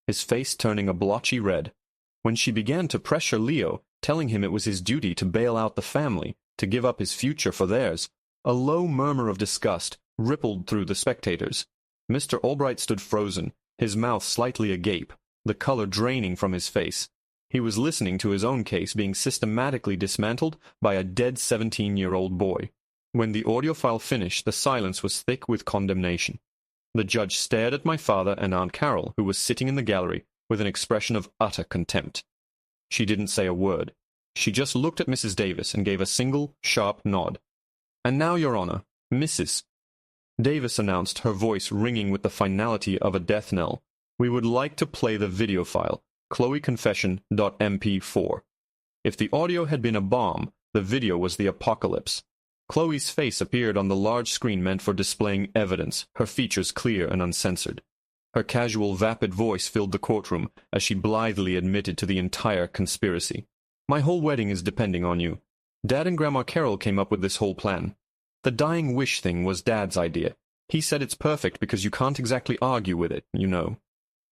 his face turning a blotchy red. When she began to pressure Leo, telling him it was his duty to bail out the family, to give up his future for theirs, a low murmur of disgust rippled through the spectators. Mr. Albright stood frozen, his mouth slightly agape, the color draining from his face. He was listening to his own case being systematically dismantled by a dead 17-year-old boy. When the audio file finished, the silence was thick with condemnation. The judge stared at my father and Aunt Carol, who was sitting in the gallery, with an expression of utter contempt. She didn't say a word. She just looked at Mrs. Davis and gave a single, sharp nod. "And now, Your Honor, Mrs." Davis announced, her voice ringing with the finality of a death knell. "We would like to play the video file, ChloeConfession.mp4. If the audio had been a bomb, the video was the apocalypse." Chloe's face appeared on the large screen meant for displaying evidence, her features clear and uncensored. Her casual, vapid voice filled the courtroom as she blithely admitted to the entire conspiracy. "My whole wedding is depending on you. Dad and Grandma Carol came up with this whole plan. The dying wish thing was Dad's idea. He said it's perfect because you can't exactly argue with it, you know."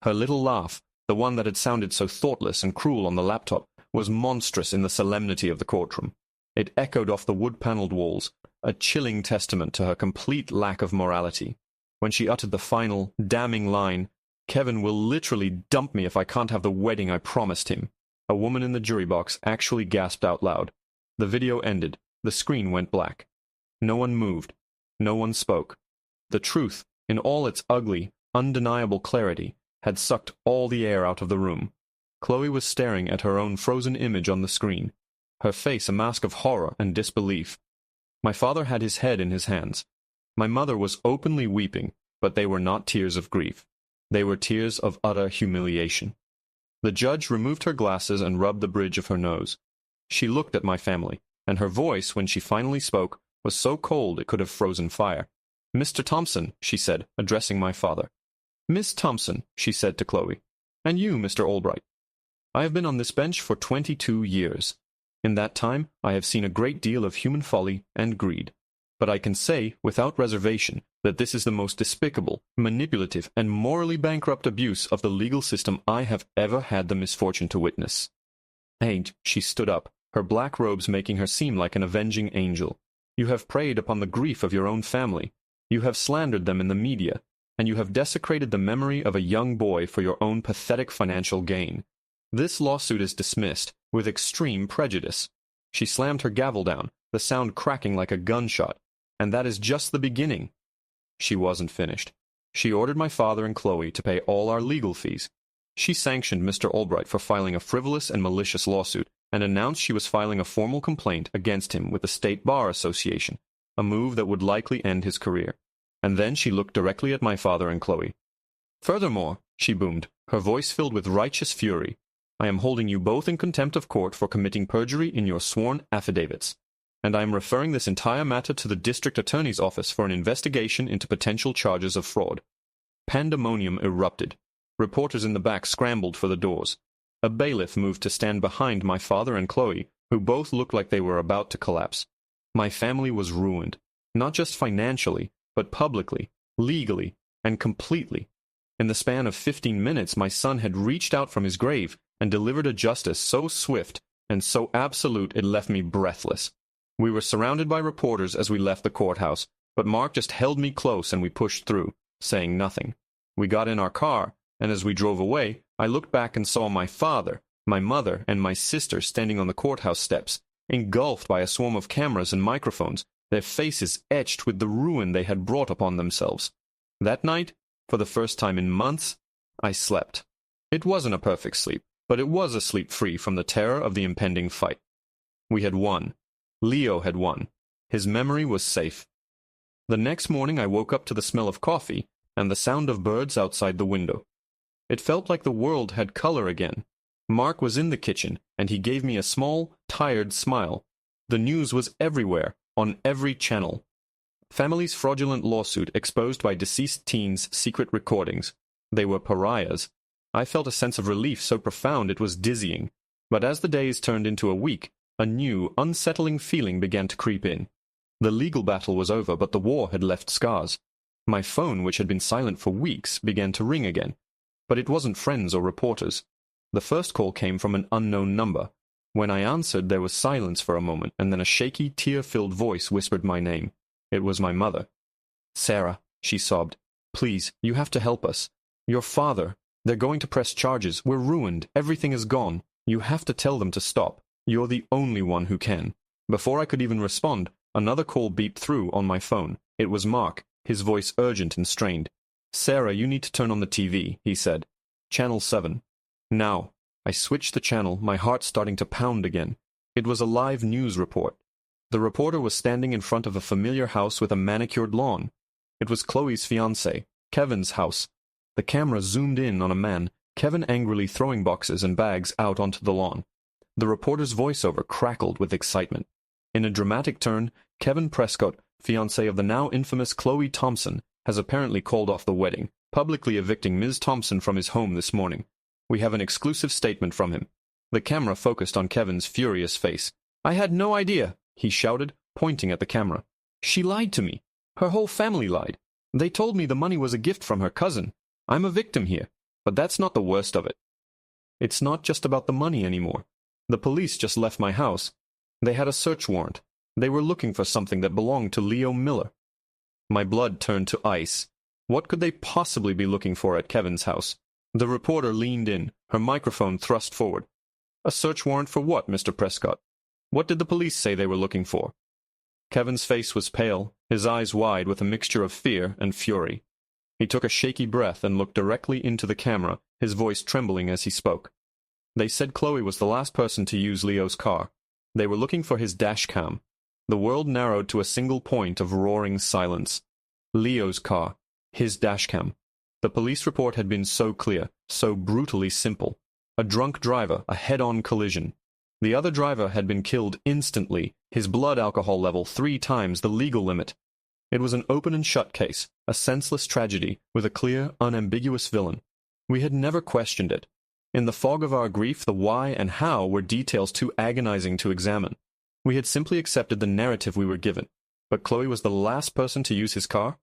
Her little laugh, the one that had sounded so thoughtless and cruel on the laptop, was monstrous in the solemnity of the courtroom. It echoed off the wood-paneled walls, a chilling testament to her complete lack of morality. When she uttered the final, damning line, "Kevin will literally dump me if I can't have the wedding I promised him," a woman in the jury box actually gasped out loud. The video ended. The screen went black. No one moved. No one spoke. The truth, in all its ugly, undeniable clarity, had sucked all the air out of the room. Chloe was staring at her own frozen image on the screen, her face a mask of horror and disbelief. My father had his head in his hands. My mother was openly weeping, but they were not tears of grief. They were tears of utter humiliation. The judge removed her glasses and rubbed the bridge of her nose. She looked at my family, and her voice, when she finally spoke, was so cold it could have frozen fire. "Mr. Thompson," she said, addressing my father. "Miss Thompson," she said to Chloe. "And you, Mr. Albright. I have been on this bench for 22 years. In that time I have seen a great deal of human folly and greed. But I can say, without reservation, that this is the most despicable, manipulative, and morally bankrupt abuse of the legal system I have ever had the misfortune to witness." She stood up, her black robes making her seem like an avenging angel. "You have preyed upon the grief of your own family. You have slandered them in the media, and you have desecrated the memory of a young boy for your own pathetic financial gain. This lawsuit is dismissed, with extreme prejudice." She slammed her gavel down, the sound cracking like a gunshot. "And that is just the beginning." She wasn't finished. She ordered my father and Chloe to pay all our legal fees. She sanctioned Mr. Albright for filing a frivolous and malicious lawsuit, and announced she was filing a formal complaint against him with the State Bar Association, a move that would likely end his career. And then she looked directly at my father and Chloe. "Furthermore," she boomed, her voice filled with righteous fury, "I am holding you both in contempt of court for committing perjury in your sworn affidavits. And I am referring this entire matter to the district attorney's office for an investigation into potential charges of fraud." Pandemonium erupted. Reporters in the back scrambled for the doors. A bailiff moved to stand behind my father and Chloe, who both looked like they were about to collapse. My family was ruined, not just financially, but publicly, legally, and completely. In the span of 15 minutes, my son had reached out from his grave and delivered a justice so swift and so absolute it left me breathless. We were surrounded by reporters as we left the courthouse, but Mark just held me close and we pushed through, saying nothing. We got in our car, and as we drove away, I looked back and saw my father, my mother, and my sister standing on the courthouse steps, engulfed by a swarm of cameras and microphones, their faces etched with the ruin they had brought upon themselves. That night, for the first time in months, I slept. It wasn't a perfect sleep, but it was a sleep free from the terror of the impending fight. We had won. Leo had won. His memory was safe. The next morning I woke up to the smell of coffee and the sound of birds outside the window. It felt like the world had color again. Mark was in the kitchen, and he gave me a small, tired smile. The news was everywhere, on every channel. Family's fraudulent lawsuit exposed by deceased teens' secret recordings. They were pariahs. I felt a sense of relief so profound it was dizzying. But as the days turned into a week, a new, unsettling feeling began to creep in. The legal battle was over, but the war had left scars. My phone, which had been silent for weeks, began to ring again. But it wasn't friends or reporters. The first call came from an unknown number. When I answered, there was silence for a moment, and then a shaky, tear-filled voice whispered my name. It was my mother. "Sarah," she sobbed, "please, you have to help us. Your father, they're going to press charges. We're ruined. Everything is gone. You have to tell them to stop. You're the only one who can." Before I could even respond, another call beeped through on my phone. It was Mark, his voice urgent and strained. "Sarah, you need to turn on the TV," he said. "Channel 7. Now." I switched the channel, my heart starting to pound again. It was a live news report. The reporter was standing in front of a familiar house with a manicured lawn. It was Chloe's fiancé, Kevin's house. The camera zoomed in on a man, Kevin angrily throwing boxes and bags out onto the lawn. The reporter's voiceover crackled with excitement. In a dramatic turn, Kevin Prescott, fiancé of the now infamous Chloe Thompson, has apparently called off the wedding, publicly evicting Ms. Thompson from his home this morning. We have an exclusive statement from him. The camera focused on Kevin's furious face. "I had no idea," he shouted, pointing at the camera. "She lied to me. Her whole family lied. They told me the money was a gift from her cousin. I'm a victim here, but that's not the worst of it. It's not just about the money anymore. The police just left my house. They had a search warrant. They were looking for something that belonged to Leo Miller." My blood turned to ice. What could they possibly be looking for at Kevin's house? The reporter leaned in, her microphone thrust forward. "A search warrant for what, Mr. Prescott? What did the police say they were looking for?" Kevin's face was pale, his eyes wide with a mixture of fear and fury. He took a shaky breath and looked directly into the camera, his voice trembling as he spoke. "They said Chloe was the last person to use Leo's car. They were looking for his dash cam." The world narrowed to a single point of roaring silence. Leo's car, his dash cam. The police report had been so clear, so brutally simple. A drunk driver, a head-on collision. The other driver had been killed instantly, his blood alcohol level 3 times the legal limit. It was an open and shut case, a senseless tragedy with a clear, unambiguous villain. We had never questioned it. In the fog of our grief, the why and how were details too agonizing to examine. We had simply accepted the narrative we were given. But Chloe was the last person to use his car?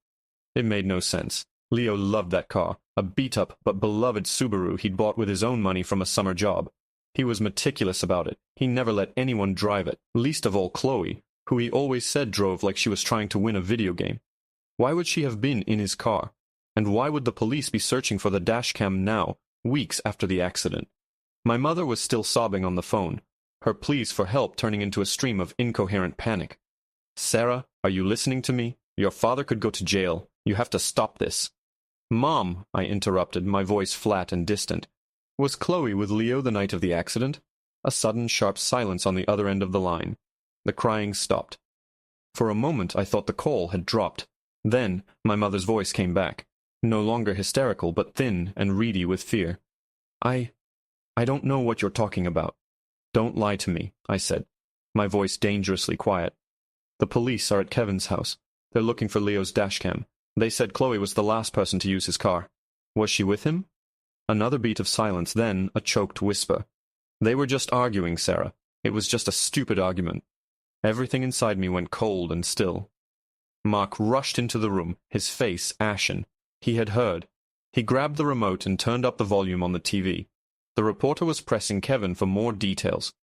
It made no sense. Leo loved that car, a beat-up but beloved Subaru he'd bought with his own money from a summer job. He was meticulous about it. He never let anyone drive it, least of all Chloe, who he always said drove like she was trying to win a video game. Why would she have been in his car? And why would the police be searching for the dashcam now, weeks after the accident? My mother was still sobbing on the phone, her pleas for help turning into a stream of incoherent panic. "Sarah, are you listening to me? Your father could go to jail. You have to stop this." "Mom," I interrupted, my voice flat and distant. "Was Chloe with Leo the night of the accident?" A sudden, sharp silence on the other end of the line. The crying stopped. For a moment I thought the call had dropped. Then my mother's voice came back, no longer hysterical, but thin and reedy with fear. I don't know what you're talking about." "Don't lie to me," I said, my voice dangerously quiet. "The police are at Kevin's house. They're looking for Leo's dashcam. They said Chloe was the last person to use his car. Was she with him?" Another beat of silence, then a choked whisper. "They were just arguing, Sarah. It was just a stupid argument." Everything inside me went cold and still. Mark rushed into the room, his face ashen. He had heard. He grabbed the remote and turned up the volume on the TV. The reporter was pressing Kevin for more details.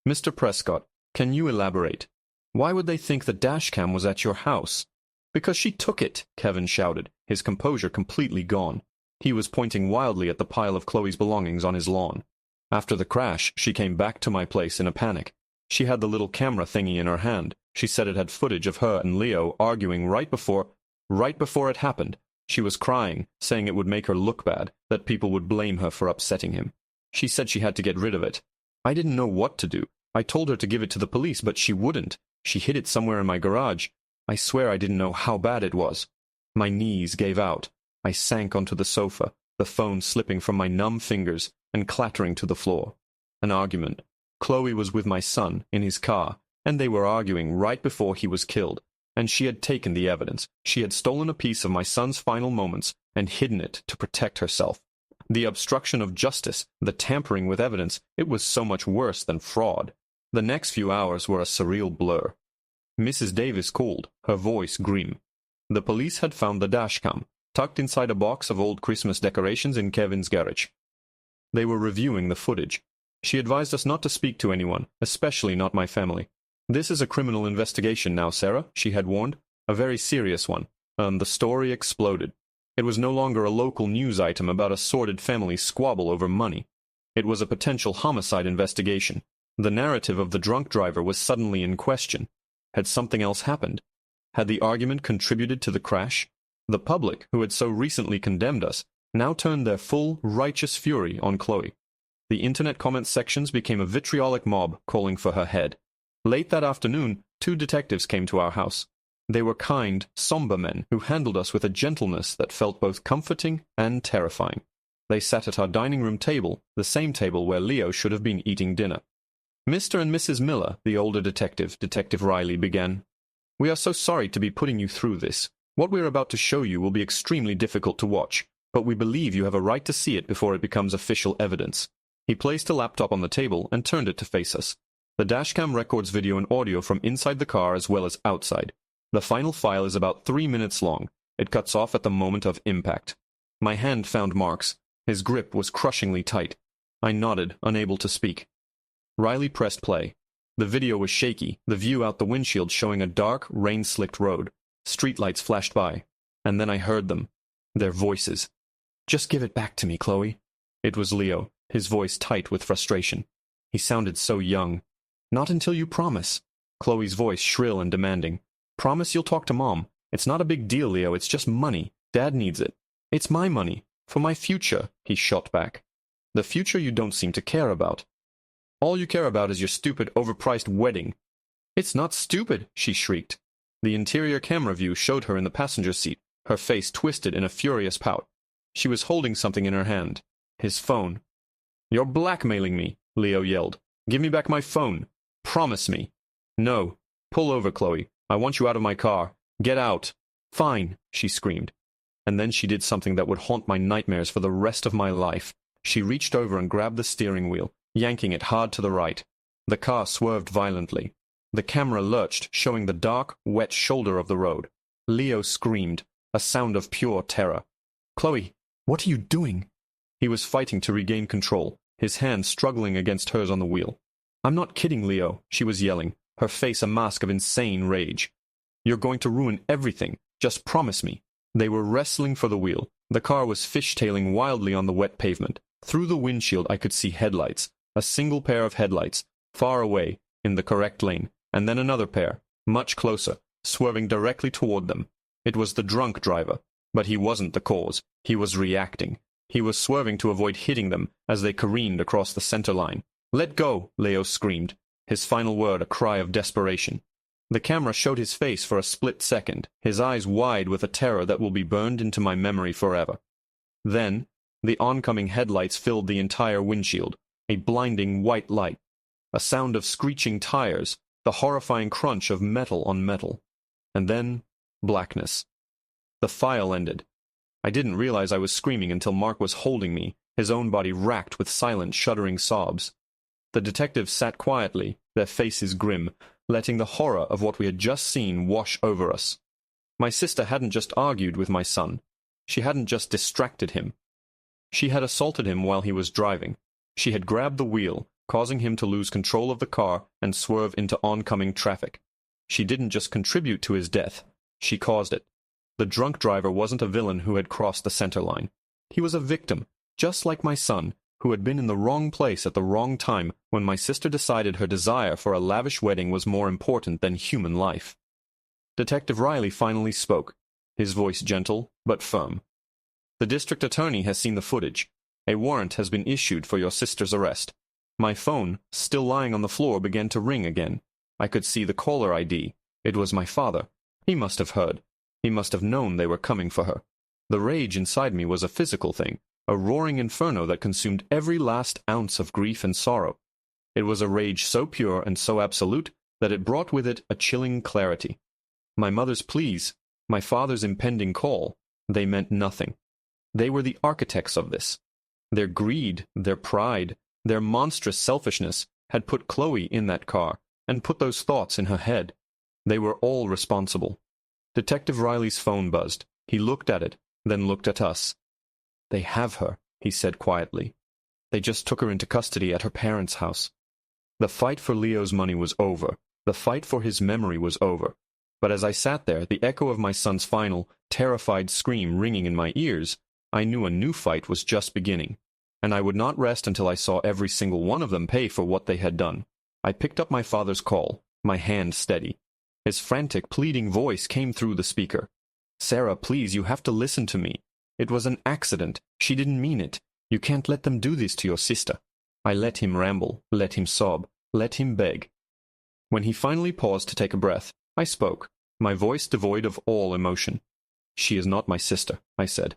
"Mr. Prescott, can you elaborate? Why would they think the dashcam was at your house?" "Because she took it," Kevin shouted, his composure completely gone. He was pointing wildly at the pile of Chloe's belongings on his lawn. "After the crash, she came back to my place in a panic. She had the little camera thingy in her hand. She said it had footage of her and Leo arguing right before it happened. She was crying, saying it would make her look bad, that people would blame her for upsetting him. She said she had to get rid of it. I didn't know what to do. I told her to give it to the police, but she wouldn't. She hid it somewhere in my garage. I swear I didn't know how bad it was." My knees gave out. I sank onto the sofa, the phone slipping from my numb fingers and clattering to the floor. An argument. Chloe was with my son, in his car, and they were arguing right before he was killed. And she had taken the evidence. She had stolen a piece of my son's final moments and hidden it to protect herself. The obstruction of justice, the tampering with evidence, it was so much worse than fraud. The next few hours were a surreal blur. Mrs. Davis called, her voice grim. The police had found the dashcam, tucked inside a box of old Christmas decorations in Kevin's garage. They were reviewing the footage. She advised us not to speak to anyone, especially not my family. "This is a criminal investigation now, Sarah," she had warned. "A very serious one." The story exploded. It was no longer a local news item about a sordid family squabble over money. It was a potential homicide investigation. The narrative of the drunk driver was suddenly in question. Had something else happened? Had the argument contributed to the crash? The public, who had so recently condemned us, now turned their full, righteous fury on Chloe. The internet comment sections became a vitriolic mob calling for her head. Late that afternoon, 2 detectives came to our house. They were kind, somber men who handled us with a gentleness that felt both comforting and terrifying. They sat at our dining room table, the same table where Leo should have been eating dinner. "Mr. and Mrs. Miller," the older detective, Detective Riley, began, "we are so sorry to be putting you through this. What we're about to show you will be extremely difficult to watch, but we believe you have a right to see it before it becomes official evidence." He placed a laptop on the table and turned it to face us. The dashcam records video and audio from inside the car as well as outside. The final file is about 3 minutes long. It cuts off at the moment of impact. My hand found Mark's. His grip was crushingly tight. I nodded, unable to speak. Riley pressed play. The video was shaky, the view out the windshield showing a dark, rain-slicked road. Streetlights flashed by. And then I heard them. Their voices. "Just give it back to me, Chloe." It was Leo, his voice tight with frustration. He sounded so young. "Not until you promise." Chloe's voice shrill and demanding. "Promise you'll talk to Mom. It's not a big deal, Leo. It's just money. Dad needs it." "It's my money. For my future," he shot back. "The future you don't seem to care about. All you care about is your stupid, overpriced wedding." "It's not stupid," she shrieked. The interior camera view showed her in the passenger seat, her face twisted in a furious pout. She was holding something in her hand. His phone. "You're blackmailing me," Leo yelled. "Give me back my phone. Promise me." "No. Pull over, Chloe. I want you out of my car. Get out." Fine, she screamed. And then she did something that would haunt my nightmares for the rest of my life. She reached over and grabbed the steering wheel, yanking it hard to the right. The car swerved violently. The camera lurched, showing the dark, wet shoulder of the road. Leo screamed, a sound of pure terror. "Chloe, what are you doing?" He was fighting to regain control, his hand struggling against hers on the wheel. "I'm not kidding, Leo," she was yelling, her face a mask of insane rage. "You're going to ruin everything. Just promise me." They were wrestling for the wheel. The car was fishtailing wildly on the wet pavement. Through the windshield I could see headlights, a single pair of headlights, far away, in the correct lane, and then another pair, much closer, swerving directly toward them. It was the drunk driver, but he wasn't the cause. He was reacting. He was swerving to avoid hitting them as they careened across the center line. "Let go!" Leo screamed, his final word a cry of desperation. The camera showed his face for a split second, his eyes wide with a terror that will be burned into my memory forever. Then, the oncoming headlights filled the entire windshield, a blinding white light, a sound of screeching tires, the horrifying crunch of metal on metal. And then, blackness. The file ended. I didn't realize I was screaming until Mark was holding me, his own body racked with silent, shuddering sobs. The detectives sat quietly, their faces grim, letting the horror of what we had just seen wash over us. My sister hadn't just argued with my son. She hadn't just distracted him. She had assaulted him while he was driving. She had grabbed the wheel, causing him to lose control of the car and swerve into oncoming traffic. She didn't just contribute to his death. She caused it. The drunk driver wasn't a villain who had crossed the center line. He was a victim, just like my son, who had been in the wrong place at the wrong time when my sister decided her desire for a lavish wedding was more important than human life. Detective Riley finally spoke, his voice gentle but firm. "The district attorney has seen the footage. A warrant has been issued for your sister's arrest." My phone, still lying on the floor, began to ring again. I could see the caller ID. It was my father. He must have heard. He must have known they were coming for her. The rage inside me was a physical thing, a roaring inferno that consumed every last ounce of grief and sorrow. It was a rage so pure and so absolute that it brought with it a chilling clarity. My mother's pleas, my father's impending call, they meant nothing. They were the architects of this. Their greed, their pride, their monstrous selfishness had put Chloe in that car and put those thoughts in her head. They were all responsible. Detective Riley's phone buzzed. He looked at it, then looked at us. "They have her," he said quietly. "They just took her into custody at her parents' house." The fight for Leo's money was over. The fight for his memory was over. But as I sat there, the echo of my son's final, terrified scream ringing in my ears, I knew a new fight was just beginning. And I would not rest until I saw every single one of them pay for what they had done. I picked up my father's call, my hand steady. His frantic, pleading voice came through the speaker. "Sarah, please, you have to listen to me. It was an accident. She didn't mean it. You can't let them do this to your sister." I let him ramble, let him sob, let him beg. When he finally paused to take a breath, I spoke, my voice devoid of all emotion. "She is not my sister," I said.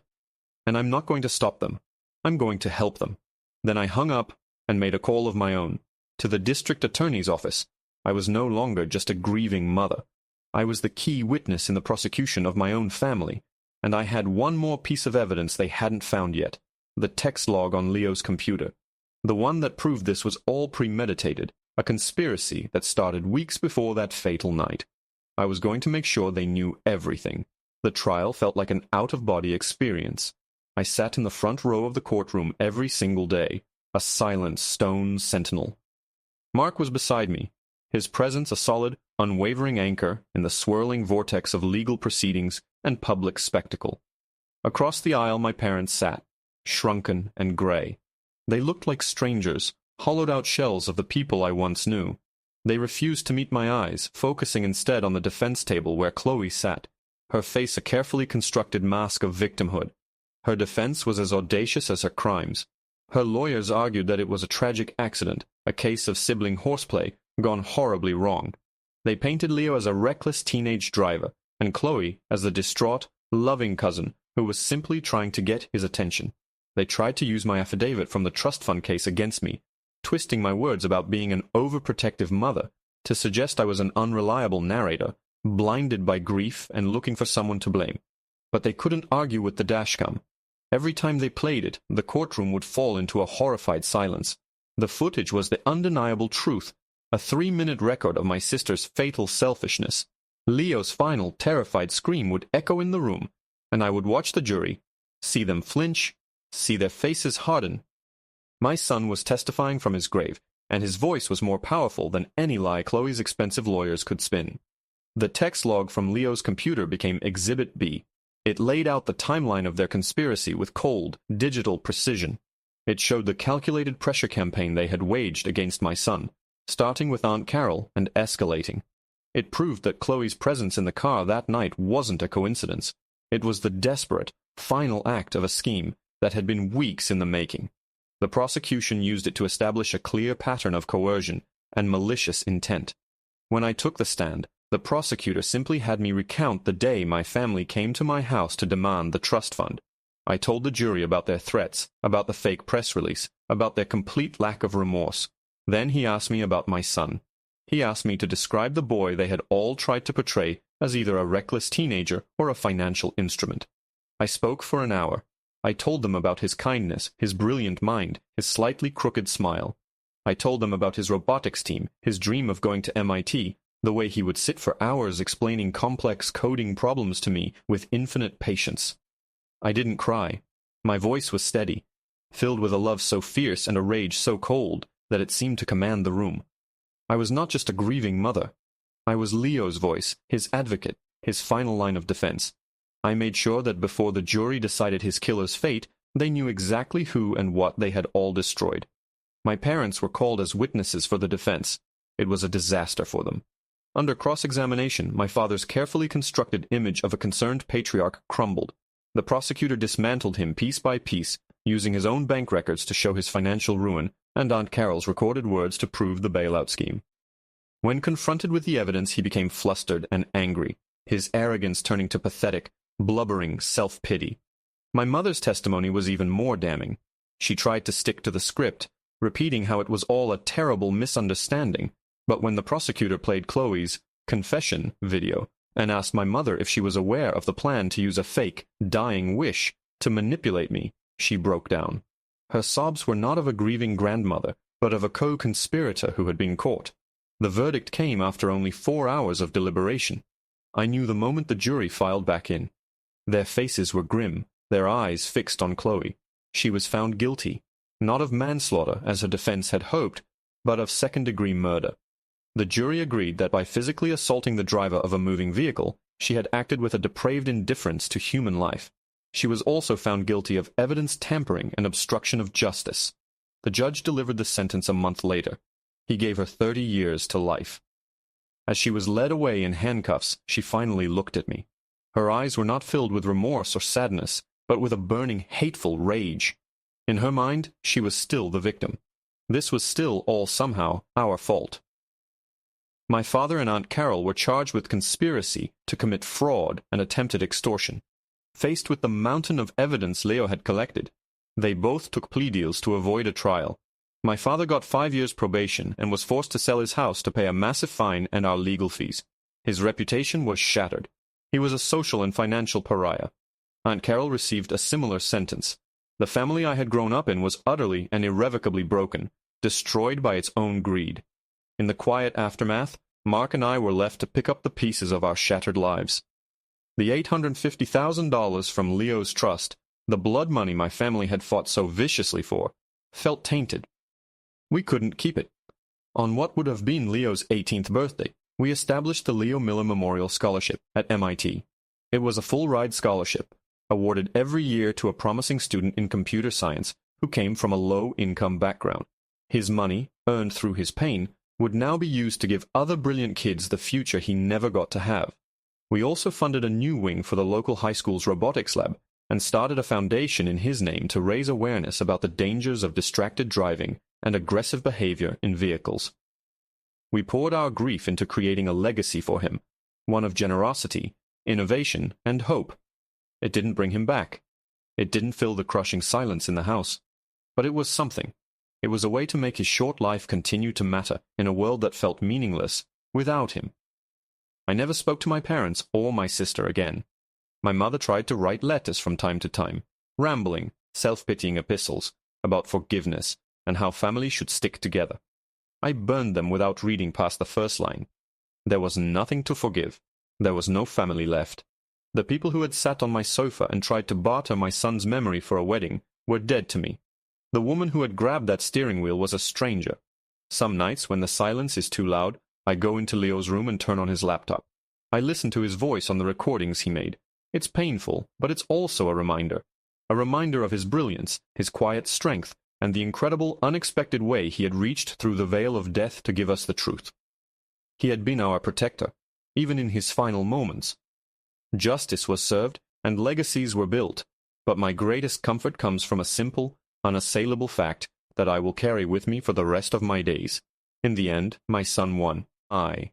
"And I'm not going to stop them. I'm going to help them." Then I hung up and made a call of my own. To the district attorney's office. I was no longer just a grieving mother. I was the key witness in the prosecution of my own family, and I had one more piece of evidence they hadn't found yet, the text log on Leo's computer. The one that proved this was all premeditated, a conspiracy that started weeks before that fatal night. I was going to make sure they knew everything. The trial felt like an out-of-body experience. I sat in the front row of the courtroom every single day, a silent stone sentinel. Mark was beside me, his presence a solid, unwavering anchor in the swirling vortex of legal proceedings and public spectacle. Across the aisle my parents sat, shrunken and gray. They looked like strangers, hollowed-out shells of the people I once knew. They refused to meet my eyes, focusing instead on the defense table where Chloe sat, her face a carefully constructed mask of victimhood. Her defense was as audacious as her crimes. Her lawyers argued that it was a tragic accident, a case of sibling horseplay gone horribly wrong. They painted Leo as a reckless teenage driver, and Chloe as the distraught, loving cousin who was simply trying to get his attention. They tried to use my affidavit from the trust fund case against me, twisting my words about being an overprotective mother to suggest I was an unreliable narrator, blinded by grief and looking for someone to blame. But they couldn't argue with the dashcam. Every time they played it, the courtroom would fall into a horrified silence. The footage was the undeniable truth, a 3-minute record of my sister's fatal selfishness. Leo's final, terrified scream would echo in the room, and I would watch the jury, see them flinch, see their faces harden. My son was testifying from his grave, and his voice was more powerful than any lie Chloe's expensive lawyers could spin. The text log from Leo's computer became Exhibit B. It laid out the timeline of their conspiracy with cold, digital precision. It showed the calculated pressure campaign they had waged against my son, starting with Aunt Carol and escalating. It proved that Chloe's presence in the car that night wasn't a coincidence. It was the desperate, final act of a scheme that had been weeks in the making. The prosecution used it to establish a clear pattern of coercion and malicious intent. When I took the stand, the prosecutor simply had me recount the day my family came to my house to demand the trust fund. I told the jury about their threats, about the fake press release, about their complete lack of remorse. Then he asked me about my son. He asked me to describe the boy they had all tried to portray as either a reckless teenager or a financial instrument. I spoke for an hour. I told them about his kindness, his brilliant mind, his slightly crooked smile. I told them about his robotics team, his dream of going to MIT, the way he would sit for hours explaining complex coding problems to me with infinite patience. I didn't cry. My voice was steady, filled with a love so fierce and a rage so cold that it seemed to command the room. I was not just a grieving mother. I was Leo's voice, his advocate, his final line of defense. I made sure that before the jury decided his killer's fate, they knew exactly who and what they had all destroyed. My parents were called as witnesses for the defense. It was a disaster for them. Under cross-examination, my father's carefully constructed image of a concerned patriarch crumbled. The prosecutor dismantled him piece by piece, using his own bank records to show his financial ruin and Aunt Carol's recorded words to prove the bailout scheme. When confronted with the evidence, he became flustered and angry, his arrogance turning to pathetic, blubbering self-pity. My mother's testimony was even more damning. She tried to stick to the script, repeating how it was all a terrible misunderstanding, but when the prosecutor played Chloe's confession video and asked my mother if she was aware of the plan to use a fake, dying wish to manipulate me, she broke down. Her sobs were not of a grieving grandmother, but of a co-conspirator who had been caught. The verdict came after only 4 hours of deliberation. I knew the moment the jury filed back in. Their faces were grim, their eyes fixed on Chloe. She was found guilty, not of manslaughter, as her defense had hoped, but of second-degree murder. The jury agreed that by physically assaulting the driver of a moving vehicle, she had acted with a depraved indifference to human life. She was also found guilty of evidence tampering and obstruction of justice. The judge delivered the sentence a month later. He gave her 30 years to life. As she was led away in handcuffs, she finally looked at me. Her eyes were not filled with remorse or sadness, but with a burning, hateful rage. In her mind, she was still the victim. This was still all somehow our fault. My father and Aunt Carol were charged with conspiracy to commit fraud and attempted extortion. Faced with the mountain of evidence Leo had collected, they both took plea deals to avoid a trial. My father got 5 years probation and was forced to sell his house to pay a massive fine and our legal fees. His reputation was shattered. He was a social and financial pariah. Aunt Carol received a similar sentence. The family I had grown up in was utterly and irrevocably broken, destroyed by its own greed. In the quiet aftermath, Mark and I were left to pick up the pieces of our shattered lives. The $850,000 from Leo's trust, the blood money my family had fought so viciously for, felt tainted. We couldn't keep it. On what would have been Leo's 18th birthday, we established the Leo Miller Memorial Scholarship at MIT. It was a full-ride scholarship, awarded every year to a promising student in computer science who came from a low-income background. His money, earned through his pain, would now be used to give other brilliant kids the future he never got to have. We also funded a new wing for the local high school's robotics lab and started a foundation in his name to raise awareness about the dangers of distracted driving and aggressive behavior in vehicles. We poured our grief into creating a legacy for him, one of generosity, innovation, and hope. It didn't bring him back. It didn't fill the crushing silence in the house. But it was something. It was a way to make his short life continue to matter in a world that felt meaningless without him. I never spoke to my parents or my sister again. My mother tried to write letters from time to time, rambling, self-pitying epistles about forgiveness and how family should stick together. I burned them without reading past the first line. There was nothing to forgive. There was no family left. The people who had sat on my sofa and tried to barter my son's memory for a wedding were dead to me. The woman who had grabbed that steering wheel was a stranger. Some nights, when the silence is too loud, I go into Leo's room and turn on his laptop. I listen to his voice on the recordings he made. It's painful, but it's also a reminder of his brilliance, his quiet strength, and the incredible, unexpected way he had reached through the veil of death to give us the truth. He had been our protector, even in his final moments. Justice was served, and legacies were built, but my greatest comfort comes from a simple, unassailable fact that I will carry with me for the rest of my days. In the end, my son won. I